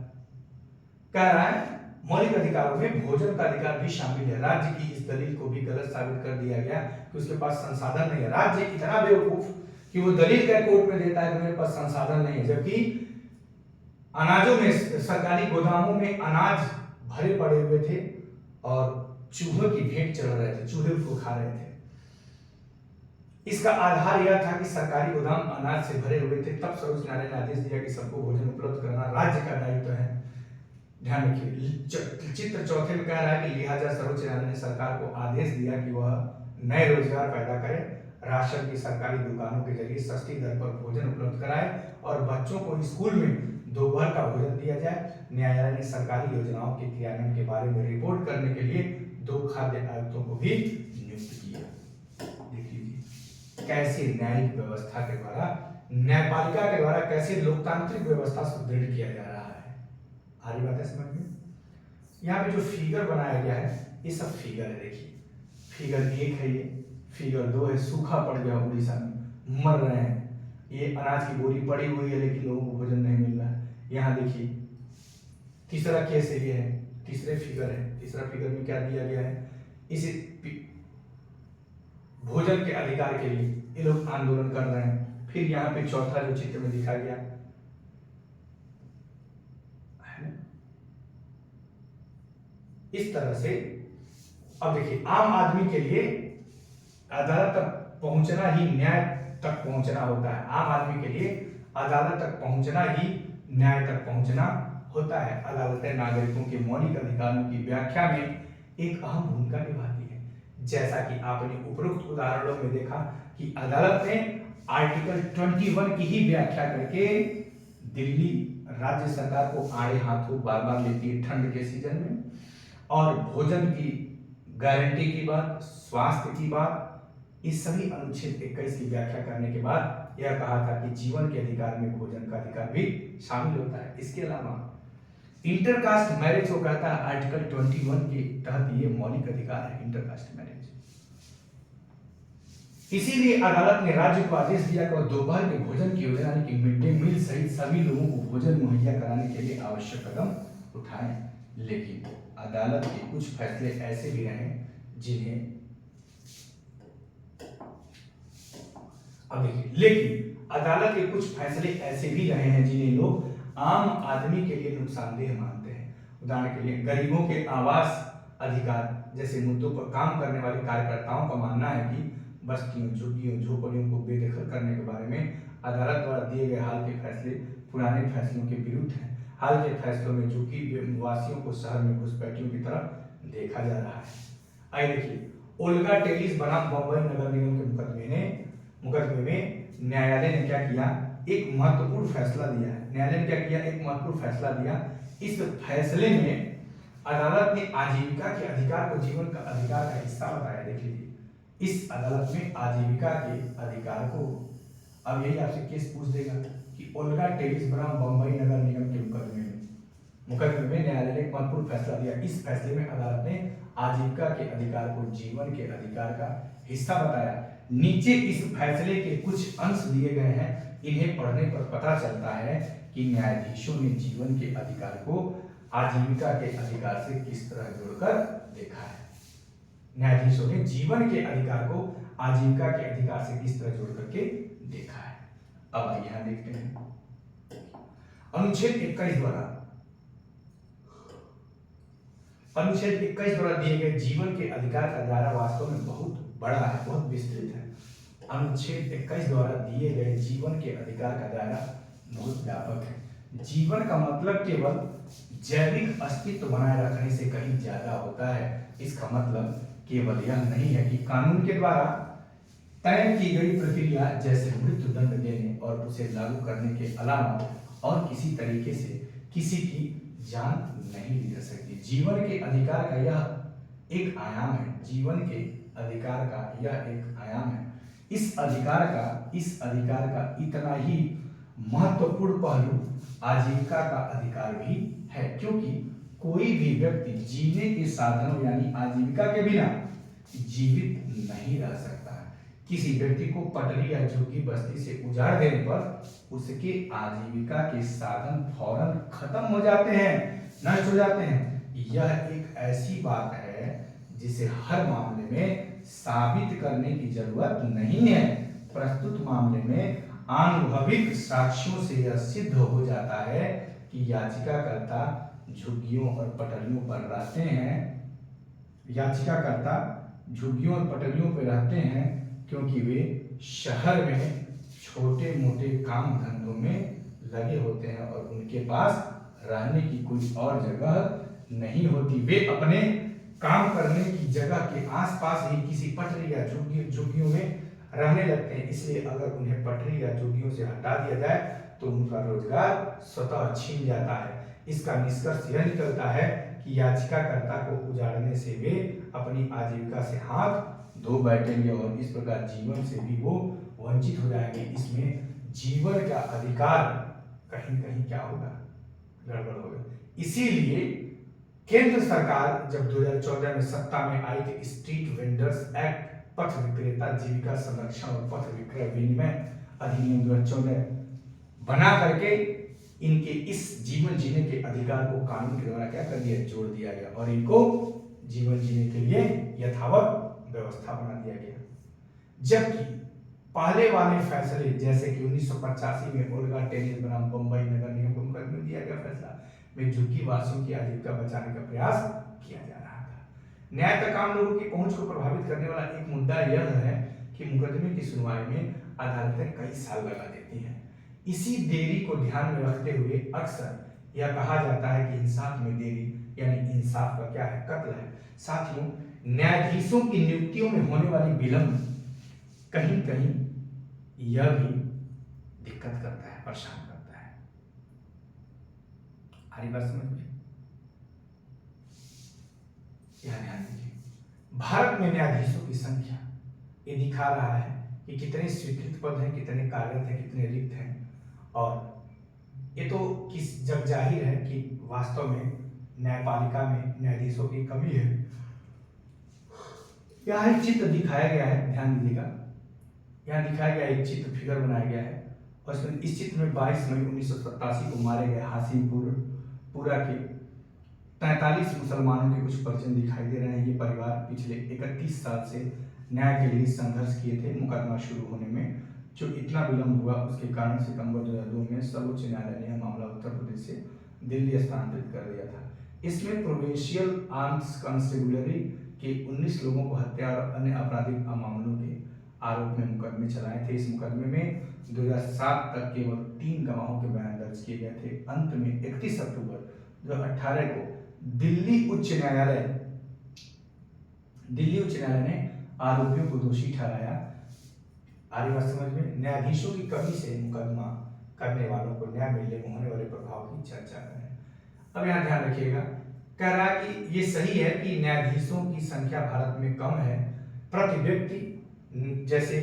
कह रहा है, मौलिक अधिकारों में भोजन का अधिकार भी शामिल है। राज्य की इस दलील को भी गलत साबित कर दिया गया कि उसके पास संसाधन नहीं है। राज्य इतना बेवकूफ कि वो दलील क्या कोर्ट में देता है कि मेरे पास संसाधन नहीं है, जबकि अनाजों में, सरकारी गोदामों में अनाज भरे पड़े हुए थे और चूहों की भेंट चढ़ रहे थे, चूहे उसको खा रहे थे। इसका आधार यह था कि सरकारी गोदाम अनाज से भरे हुए थे। तब सर्वोच्च न्यायालय ने आदेश दिया कि सबको भोजन उपलब्ध कराना राज्य का दायित्व है। ध्यान रखिए, चित्र 4 में कह रहा है कि लिहाजा सर्वोच्च न्यायालय ने सरकार को आदेश दिया कि वह नए रोजगार पैदा करे, राशन की सरकारी दुकानों के जरिए सस्ती दर पर भोजन उपलब्ध कराए और बच्चों को स्कूल में दोपहर का भोजन दिया जाए। न्यायालय ने सरकारी योजनाओं के क्रियान्वयन के बारे में रिपोर्ट करने के लिए 2 खाद्य आयुक्तों को भी नियुक्त किया। देख लीजिए कैसे न्यायिक व्यवस्था के द्वारा, न्यायपालिका के द्वारा कैसे लोकतांत्रिक व्यवस्था सुदृढ़ किया जा रहा है। आ रही बात है समझ में? यहाँ पे जो फिगर बनाया गया है ये सब फिगर है। देखिए फिगर 1 है, ये फिगर 2 है, सूखा पड़ गया उड़ीसा में, मर रहे हैं, ये अनाज की बोरी पड़ी हुई है लेकिन लोगों को भोजन नहीं मिल रहा है। यहाँ देखिए तीसरा केस है, ये है तीसरे फिगर है, तीसरा फिगर में क्या दिया गया है, इस भोजन के अधिकार के लिए ये लोग आंदोलन कर रहे हैं। फिर यहाँ पे चौथा जो चित्र में दिखा गया है ना, इस तरह से। अब देखिए आम आदमी के लिए अदालत तक पहुंचना ही न्याय तक पहुंचना होता है। आम आदमी के लिए अदालत तक पहुंचना ही न्याय तक पहुंचना होता है। अदालतें नागरिकों के मौलिक अधिकारों की व्याख्या में एक अहम भूमिका निभाती है। जैसा कि आपने उपरोक्त उदाहरणों में देखा कि अदालत ने आर्टिकल 21 की ही व्याख्या करके दिल्ली राज्य सरकार को आड़े हाथों बार बार लेती है ठंड के सीजन में, और भोजन की गारंटी की बात, स्वास्थ्य की बात, इस सभी अनुच्छेद 21 की व्याख्या करने के बाद यह कहा था कि जीवन के अधिकार में भोजन का अधिकार भी शामिल होता है। इसके अलावा इंटरकास्ट मैरिज को कहता है आर्टिकल 21 के तहत ये मौलिक अधिकार है, इंटरकास्ट मैरिज। इसीलिए अदालत ने राज्य को आदेश दिया कि दोपहर के भोजन की योजना यानी कि मिड डे मील सहित सभी लोगों को भोजन मुहैया कराने के लिए आवश्यक कदम उठाएं। लेकिन अदालत के कुछ फैसले ऐसे भी रहे जिन्हें, अब देखिए, लेकिन अदालत के कुछ फैसले ऐसे भी रहे हैं जिन्हें लोग आम आदमी के लिए नुकसानदेह मानते हैं। उदाहरण के लिए गरीबों के आवास अधिकार जैसे मुद्दों पर काम करने वाले कार्यकर्ताओं का मानना है कि बस्तियों, झुग्गियों, झोपड़ियों को बेदखल करने के बारे में अदालत द्वारा दिए गए हाल के फैसले पुराने फैसलों के विरुद्ध हैं। हाल के फैसलों में झुग्गी निवासियों को शहर में घुसपैठियों की तरफ देखा जा रहा है। आइए देखिए, ओल्गा टेलिस बनाम बंबई नगर निगम के मुकदमे में न्यायालय ने क्या किया, एक महत्वपूर्ण फैसला दिया है। न्यायालय ने क्या किया, एक महत्वपूर्ण फैसला दिया। इस फैसले में अदालत ने आजीविका के अधिकार को जीवन का अधिकार का हिस्सा बताया। देख लीजिए, इस अदालत में आजीविका के अधिकार को, अब यही आपसे केस पूछ देगा कि ओल्गा टेलिस बनाम बंबई नगर निगम के मुकदमे में न्यायालय ने एक महत्वपूर्ण फैसला दिया। इस फैसले में अदालत ने आजीविका के अधिकार को जीवन के अधिकार का हिस्सा बताया। नीचे इस फैसले के कुछ अंश दिए गए हैं, इन्हें पढ़ने पर पता चलता है कि न्यायाधीशों ने जीवन के अधिकार को आजीविका के अधिकार से किस तरह जोड़कर देखा है। न्यायाधीशों ने जीवन के अधिकार को आजीविका के अधिकार से किस तरह जोड़ करके देखा है। अब आइए यहां देखते हैं अनुच्छेद 21 द्वारा दिए गए जीवन के अधिकार का दायरा वास्तव में बहुत बड़ा है, बहुत विस्तृत है। अनुच्छेद 21 द्वारा दिए गए जीवन के अधिकार का दायरा बहुत व्यापक है। जीवन का मतलब केवल जैविक अस्तित्व बनाए रखने से कहीं ज्यादा होता है। इसका मतलब केवल यह नहीं है कि कानून के द्वारा तय की गई प्रक्रिया जैसे मृत्यु दंड देने और उसे लागू करने के अलावा और किसी तरीके से किसी की जान नहीं ली जा सकती। जीवन के अधिकार का यह एक आयाम है। जीवन के अधिकार का यह एक आयाम है। इस अधिकार का इतना ही महत्वपूर्ण पहलू आजीविका का अधिकार भी है, क्योंकि कोई भी व्यक्ति जीने के साधनों यानी आजीविका के बिना जीवित नहीं रह सकता। किसी व्यक्ति को पटरी या झुग्गी बस्ती से उजाड़ देने पर उसके आजीविका के साधन फौरन खत्म हो जाते हैं, नष्ट हो जाते हैं। यह एक ऐसी बात है जिसे हर मामले में साबित करने की जरूरत नहीं है। प्रस्तुत मामले में आनुभविक साक्ष्यों से यह सिद्ध हो जाता है कि याचिकाकर्ता झुग्गियों और पटरियों पर रहते हैं। याचिकाकर्ता झुग्गियों और पटरियों पर रहते हैं क्योंकि वे शहर में छोटे मोटे काम धंधों में लगे होते हैं और उनके पास रहने की कोई और जगह नहीं होती। वे अपने काम करने की जगह के आसपास ही किसी पटरी या झुग्गियों में रहने लगते हैं। इसलिए अगर उन्हें पटरी या झुग्गियों से हटा दिया जाए तो उनका रोजगार स्वतः छीन जाता है। इसका निष्कर्ष यह निकलता है कि याचिकाकर्ता को उजाड़ने से वे अपनी आजीविका से हाथ धो बैठेंगे और इस प्रकार जीवन से भी वो वंचित हो जाएंगे। इसमें जीवन का अधिकार कहीं कहीं क्या होगा, गड़बड़ होगा। इसीलिए केंद्र सरकार जब 2014 में सत्ता में आई थी, स्ट्रीट वेंडर्स एक्ट, पथ विक्रेता जीविका संरक्षण और पथ विक्रय विनिमय अधिनियम 2014 बना करके इनके इस जीवन जीने के अधिकार को कानून के द्वारा क्या कर दिया, जोड़ दिया गया और इनको जीवन जीने के लिए यथावत व्यवस्था बना दिया गया। जबकि पहले वाले फैसले जैसे कि 1985 में ओल्गा टेनिस बनाम बंबई नगर निगम को मुकदमे दिया गया फैसला में झुग्गी वासियों की आजीविका बचाने का प्रयास किया जा रहा था। न्याय तक आम लोगों की पहुंच को प्रभावित करने वाला एक मुद्दा यह है कि मुकदमे की सुनवाई में अदालतें कई साल लगा देती हैं। इसी देरी को ध्यान में रखते हुए अक्सर यह कहा जाता है कि इंसाफ में देरी यानी इंसाफ का क्या है, कत्ल है। साथियों, न्यायाधीशों की नियुक्तियों में होने वाली विलंब कहीं कहीं यह भी दिक्कत करता है, परेशान करता है। हरी बात समझ में? यह ध्यान दीजिए, भारत में न्यायाधीशों की संख्या ये दिखा रहा है कि कितने स्वीकृत पद हैं, कितने कार्यरत हैं, कितने रिक्त हैं। और ये तो किस जग जाहिर है कि वास्तव में न्यायपालिका में न्यायाधीशों की कमी है। यहाँ एक चित्र दिखाया गया है, ध्यान दीजिएगा। यहाँ दिखाया गया एक चित्र, फिगर बनाया गया है और इसमें इस चित्र में 22 मई 1987 को मारे गए हाशिमपुरा के 43 मुसलमानों के कुछ परिजन दिखाई दे रहे हैं। ये परिवार पिछले 31 साल से न्याय के लिए संघर्ष किए थे। मुकदमा शुरू होने में जो इतना विलंब हुआ उसके कारण सितंबर 2002 में सर्वोच्च न्यायालय ने यह मामला उत्तर प्रदेश से दिल्ली स्थानांतरित कर दिया था। इसमें प्रोविंशियल आर्म्स कंस्टेबुलरी के 19 लोगों को हत्या और अन्य आपराधिक मामलों के आरोप में मुकदमे चलाए थे। इस मुकदमे में 2007 तक केवल 3 गवाहों के बयान दर्ज किए गए थे। अंत में 31 अक्टूबर 2018 को दिल्ली उच्च न्यायालय ने आरोपियों को दोषी ठहराया। आगे बात समझ में? न्यायाधीशों की कमी से मुकदमा करने वालों को न्याय मिलने में होने वाले प्रभाव की चर्चा करें। अब यहाँ ध्यान रखिएगा, कह रहा है कि ये सही है कि न्यायाधीशों की संख्या भारत में कम है। प्रति व्यक्ति जैसे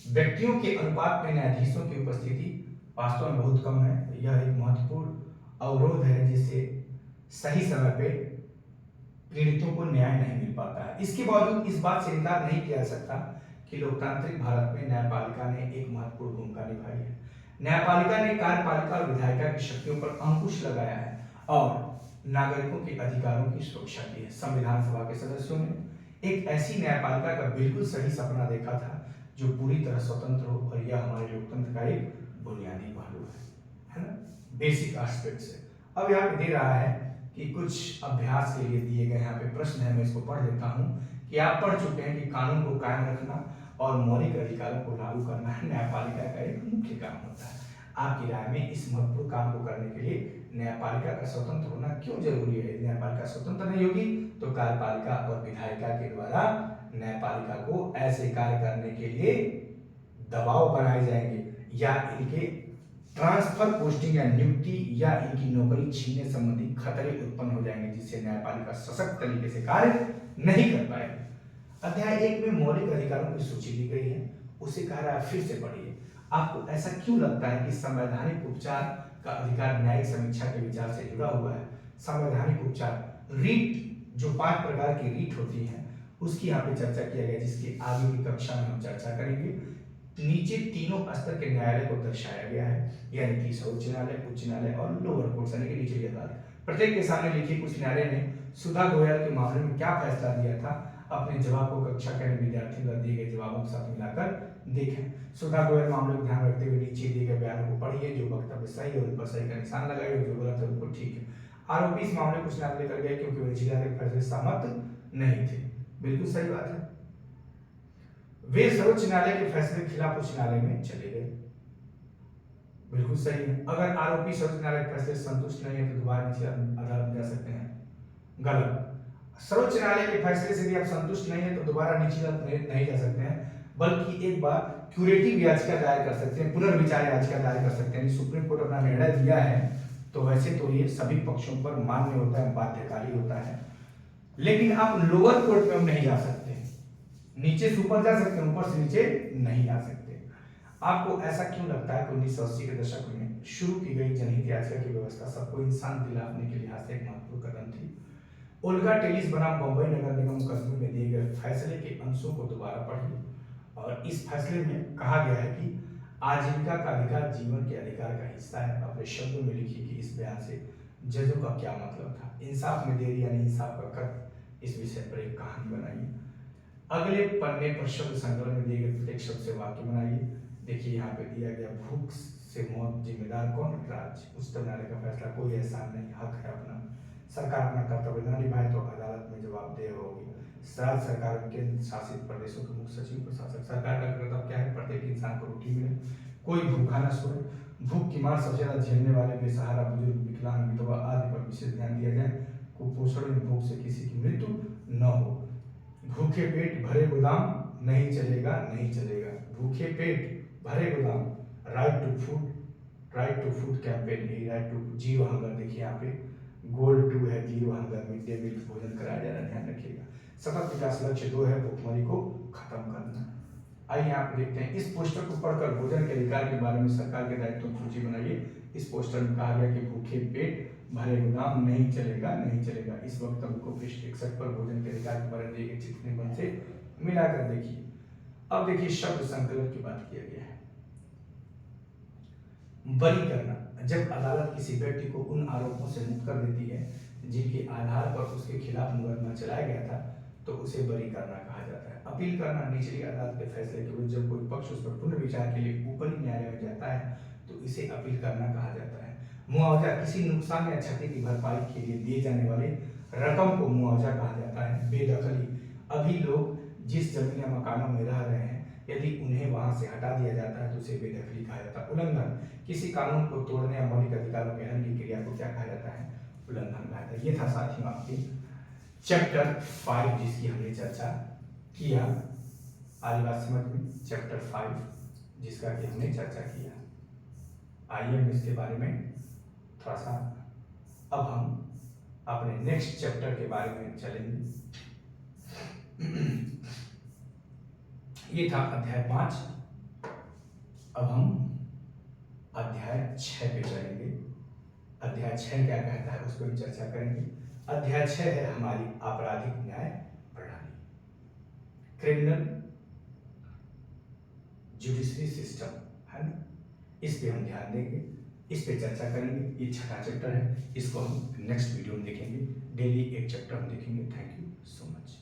व्यक्तियों के अनुपात में न्यायाधीशों की उपस्थिति वास्तव में बहुत कम है। यह एक महत्वपूर्ण अवरोध है जिससे सही समय पे पीड़ितों को न्याय नहीं मिल पाता है। इसके बावजूद इस बात से इनकार नहीं किया जा सकता कि लोकतांत्रिक भारत में न्यायपालिका ने एक महत्वपूर्ण भूमिका निभाई है। न्यायपालिका ने कार्यपालिका और विधायिका की शक्तियों पर अंकुश लगाया है और नागरिकों के अधिकारों की सुरक्षा की है। संविधान सभा के सदस्यों ने एक ऐसी न्यायपालिका का बिल्कुल सही सपना देखा था जो पूरी तरह स्वतंत्र हो और यह हमारे लोकतंत्र का एक बुनियादी पहलू है ना, बेसिक एस्पेक्ट से। अब यहाँ पे दे रहा है कि कुछ अभ्यास के लिए दिए गए यहाँ पे प्रश्न है, मैं इसको पढ़ लेता हूँ कि आप पढ़ चुके हैं कि कानून को कायम रखना और मौलिक अधिकारों को लागू करना है न्यायपालिका का एक मुख्य काम होता है। आपकी राय में इस महत्वपूर्ण काम को करने के लिए न्यायपालिका का स्वतंत्र होना क्यों जरूरी है? न्यायपालिका स्वतंत्र नहीं होगी तो कार्यपालिका और विधायिका के द्वारा न्यायपालिका को ऐसे कार्य करने के लिए दबाव बनाए जाएंगे या इनके ट्रांसफर, पोस्टिंग या नियुक्ति या इनकी नौकरी छीनने संबंधी खतरे उत्पन्न हो जाएंगे जिससे न्यायपालिका सशक्त तरीके से कार्य नहीं कर पाएगी। अध्याय 1 में मौलिक अधिकारों की सूची दी गई है, उसे कह रहा है फिर से पढ़िए। आपको ऐसा क्यों लगता है कि संवैधानिक उपचार का अधिकार न्यायिक समीक्षा के विचार से जुड़ा हुआ है? संवैधानिक उपचार रीट, जो 5 प्रकार की रीट होती है उसकी यहाँ पे चर्चा किया गया, जिसकी आगे की कक्षा में हम चर्चा करेंगे। नीचे तीनों स्तर के न्यायालय को दर्शाया गया है, यानी कि सर्वोच्च न्यायालय, उच्च न्यायालय और लोअर कोर्ट यानी कि निचली अदालत। प्रत्येक के सामने लिखिए उच्च न्यायालय ने सुधा गोयल के मामले में क्या फैसला दिया था। अपने जवाब को कक्षा के विद्यार्थियों द्वारा दिए गए जवाबों के साथ मिलाकर देखें। सुधा गोयल मामले को ध्यान रखते हुए नीचे दिए गए बयानों को पढ़िए, जो वक्तव्य सही है उन पर सही का निशान लगाइए, जो गलत है उनको ठीक है। आरोपी इस मामले को उच्च न्यायालय कर गए क्योंकि वे निचले न्यायालय के फैसले से सहमत नहीं थे। बिल्कुल सही बात है। वे सर्वोच्च न्यायालय के फैसले के खिलाफ उच्च न्यायालय में चले गए। बिल्कुल सही है। अगर आरोपी सर्वोच्च न्यायालय के फैसले से संतुष्ट नहीं है तो दोबारा निचली अदालत जा सकते हैं। गलत। सर्वोच्च न्यायालय के फैसले से भी आप संतुष्ट नहीं है तो दोबारा निचली अदालत नहीं जा सकते हैं, बल्कि एक बार क्यूरेटिव याचिका दायर कर सकते हैं, पुनर्विचार याचिका दायर कर सकते हैं। सुप्रीम कोर्ट अपना निर्णय दिया है तो वैसे तो ये सभी पक्षों पर मान्य होता है, बाध्यकारी होता है। लेकिन आप लोअर कोर्ट में नहीं जा सकते, नीचे से ऊपर जा सकते हैं, ऊपर से नीचे नहीं जा सकते। आपको ऐसा क्यों लगता है कि 1980 के दशक में शुरू की गई जनहित याचिका की व्यवस्था सबको इंसान दिलाने के लिहाज से एक महत्वपूर्ण कदम थी? ओल्गा टेलिस बनाम बंबई नगर निगम मुकदमे में दिए गए फैसले के अंशों को दोबारा पढ़िए और इस फैसले में कहा गया है कि आजीविका का अधिकार जीवन के अधिकार का हिस्सा है। अपने शब्दों में लिखिए कि इस बयान से जजों का क्या मतलब था। इंसाफ में देरी यानी इंसाफ का कत्ल, इस विषय पर एक कहानी बनाइए। अगले पन्ने पर शब्द संकलन में दिए गए प्रत्येक शब्द से वाक्य बनाइए। देखिए यहाँ पे दिया गया भूख से मौत जिम्मेदार कौन? राज्य। उच्चतम न्यायालय का फैसला कोई एहसान नहीं, हक है अपना। सरकार अपना कर्तव्य न निभाए तो अदालत में जवाबदेह होगी। राज्य सरकार केंद्र शासित प्रदेशों के मुख्य सचिव प्रशासक। सरकार का कर्तव्य क्या है? प्रत्येक इंसान को रोटी मिले, कोई भूखा न सोए, भूख की मार सबसे ज्यादा झेलने वाले बेसहारा बुजुर्ग विकलांग विधवा आदि पर विशेष ध्यान दिया जाए। कुपोषण में भूख से किसी की मृत्यु न हो। भूखे पेट भरे गोदाम नहीं चलेगा, नहीं चलेगा। भूखे पेट भरे गोदाम, right to food campaign, right to zero hunger. देखिए यहाँ पे गोल 2 है zero hunger, mid day meal भोजन कराया जा रहा है, ध्यान रखिएगा। सतत विकास लक्ष्य 2 है भूखमरी को खत्म करना। आइए आप देखते हैं इस पोस्टर को पढ़कर भोजन के अधिकार के बारे में सरकार के दायित्वों की सूची बनाइए। इस पोस्टर में कहा गया कि भूखे पेट भरे गोदाम नहीं चलेगा, नहीं चलेगा। इस वक्तव्य को पृष्ठ 61 पर भोजन के अधिकार के बारे में दिए गए चित्र निबंध से मिलाकर देखिए। अब देखिए शब्द संकलन की बात किया गया है। बरी करना, जब अदालत किसी व्यक्ति को उन आरोपों से मुक्त कर देती है जिनके आधार पर उसके खिलाफ मुकदमा चलाया गया था तो उसे बरी करना कहा जाता है। अपील करना, निचली अदालत के फैसले के विरुद्ध जब कोई पक्ष उस पर पुनर्विचार के लिए ऊपरी न्यायालय में जाता है तो इसे अपील करना कहा जाता है। मुआवजा, किसी नुकसान या क्षति की भरपाई के लिए दिए जाने वाले रकम को मुआवजा कहा जाता है। बेदखली, अभी लोग जिस जमीन या मकानों में रह रहे हैं यदि उन्हें वहां से हटा दिया जाता है तो उसे बेदखली कहा जाता है। उल्लंघन, किसी कानून को तोड़ने या मौलिक अधिकारों के हनन की क्रिया को क्या कहा जाता है? उल्लंघन कहा जाता है। ये था साथियों आपके चैप्टर 5 जिसकी हमने चर्चा किया। आज बात समझ में, चैप्टर 5 जिसका कि हमने चर्चा किया। आइए हम इसके बारे में थोड़ा सा अब हम अपने नेक्स्ट चैप्टर के बारे में चलेंगे। ये था अध्याय 5। अब हम अध्याय 6 पे चलेंगे। अध्याय 6 क्या कहता है उसको भी चर्चा करेंगे। अध्याय 6 है हमारी आपराधिक न्याय प्रणाली, क्रिमिनल जुडिशरी सिस्टम, है ना। इस पे हम ध्यान देंगे, इस पे चर्चा करेंगे। ये 6वां चैप्टर है, इसको हम नेक्स्ट वीडियो में देखेंगे। डेली एक चैप्टर हम देखेंगे। Thank you so much.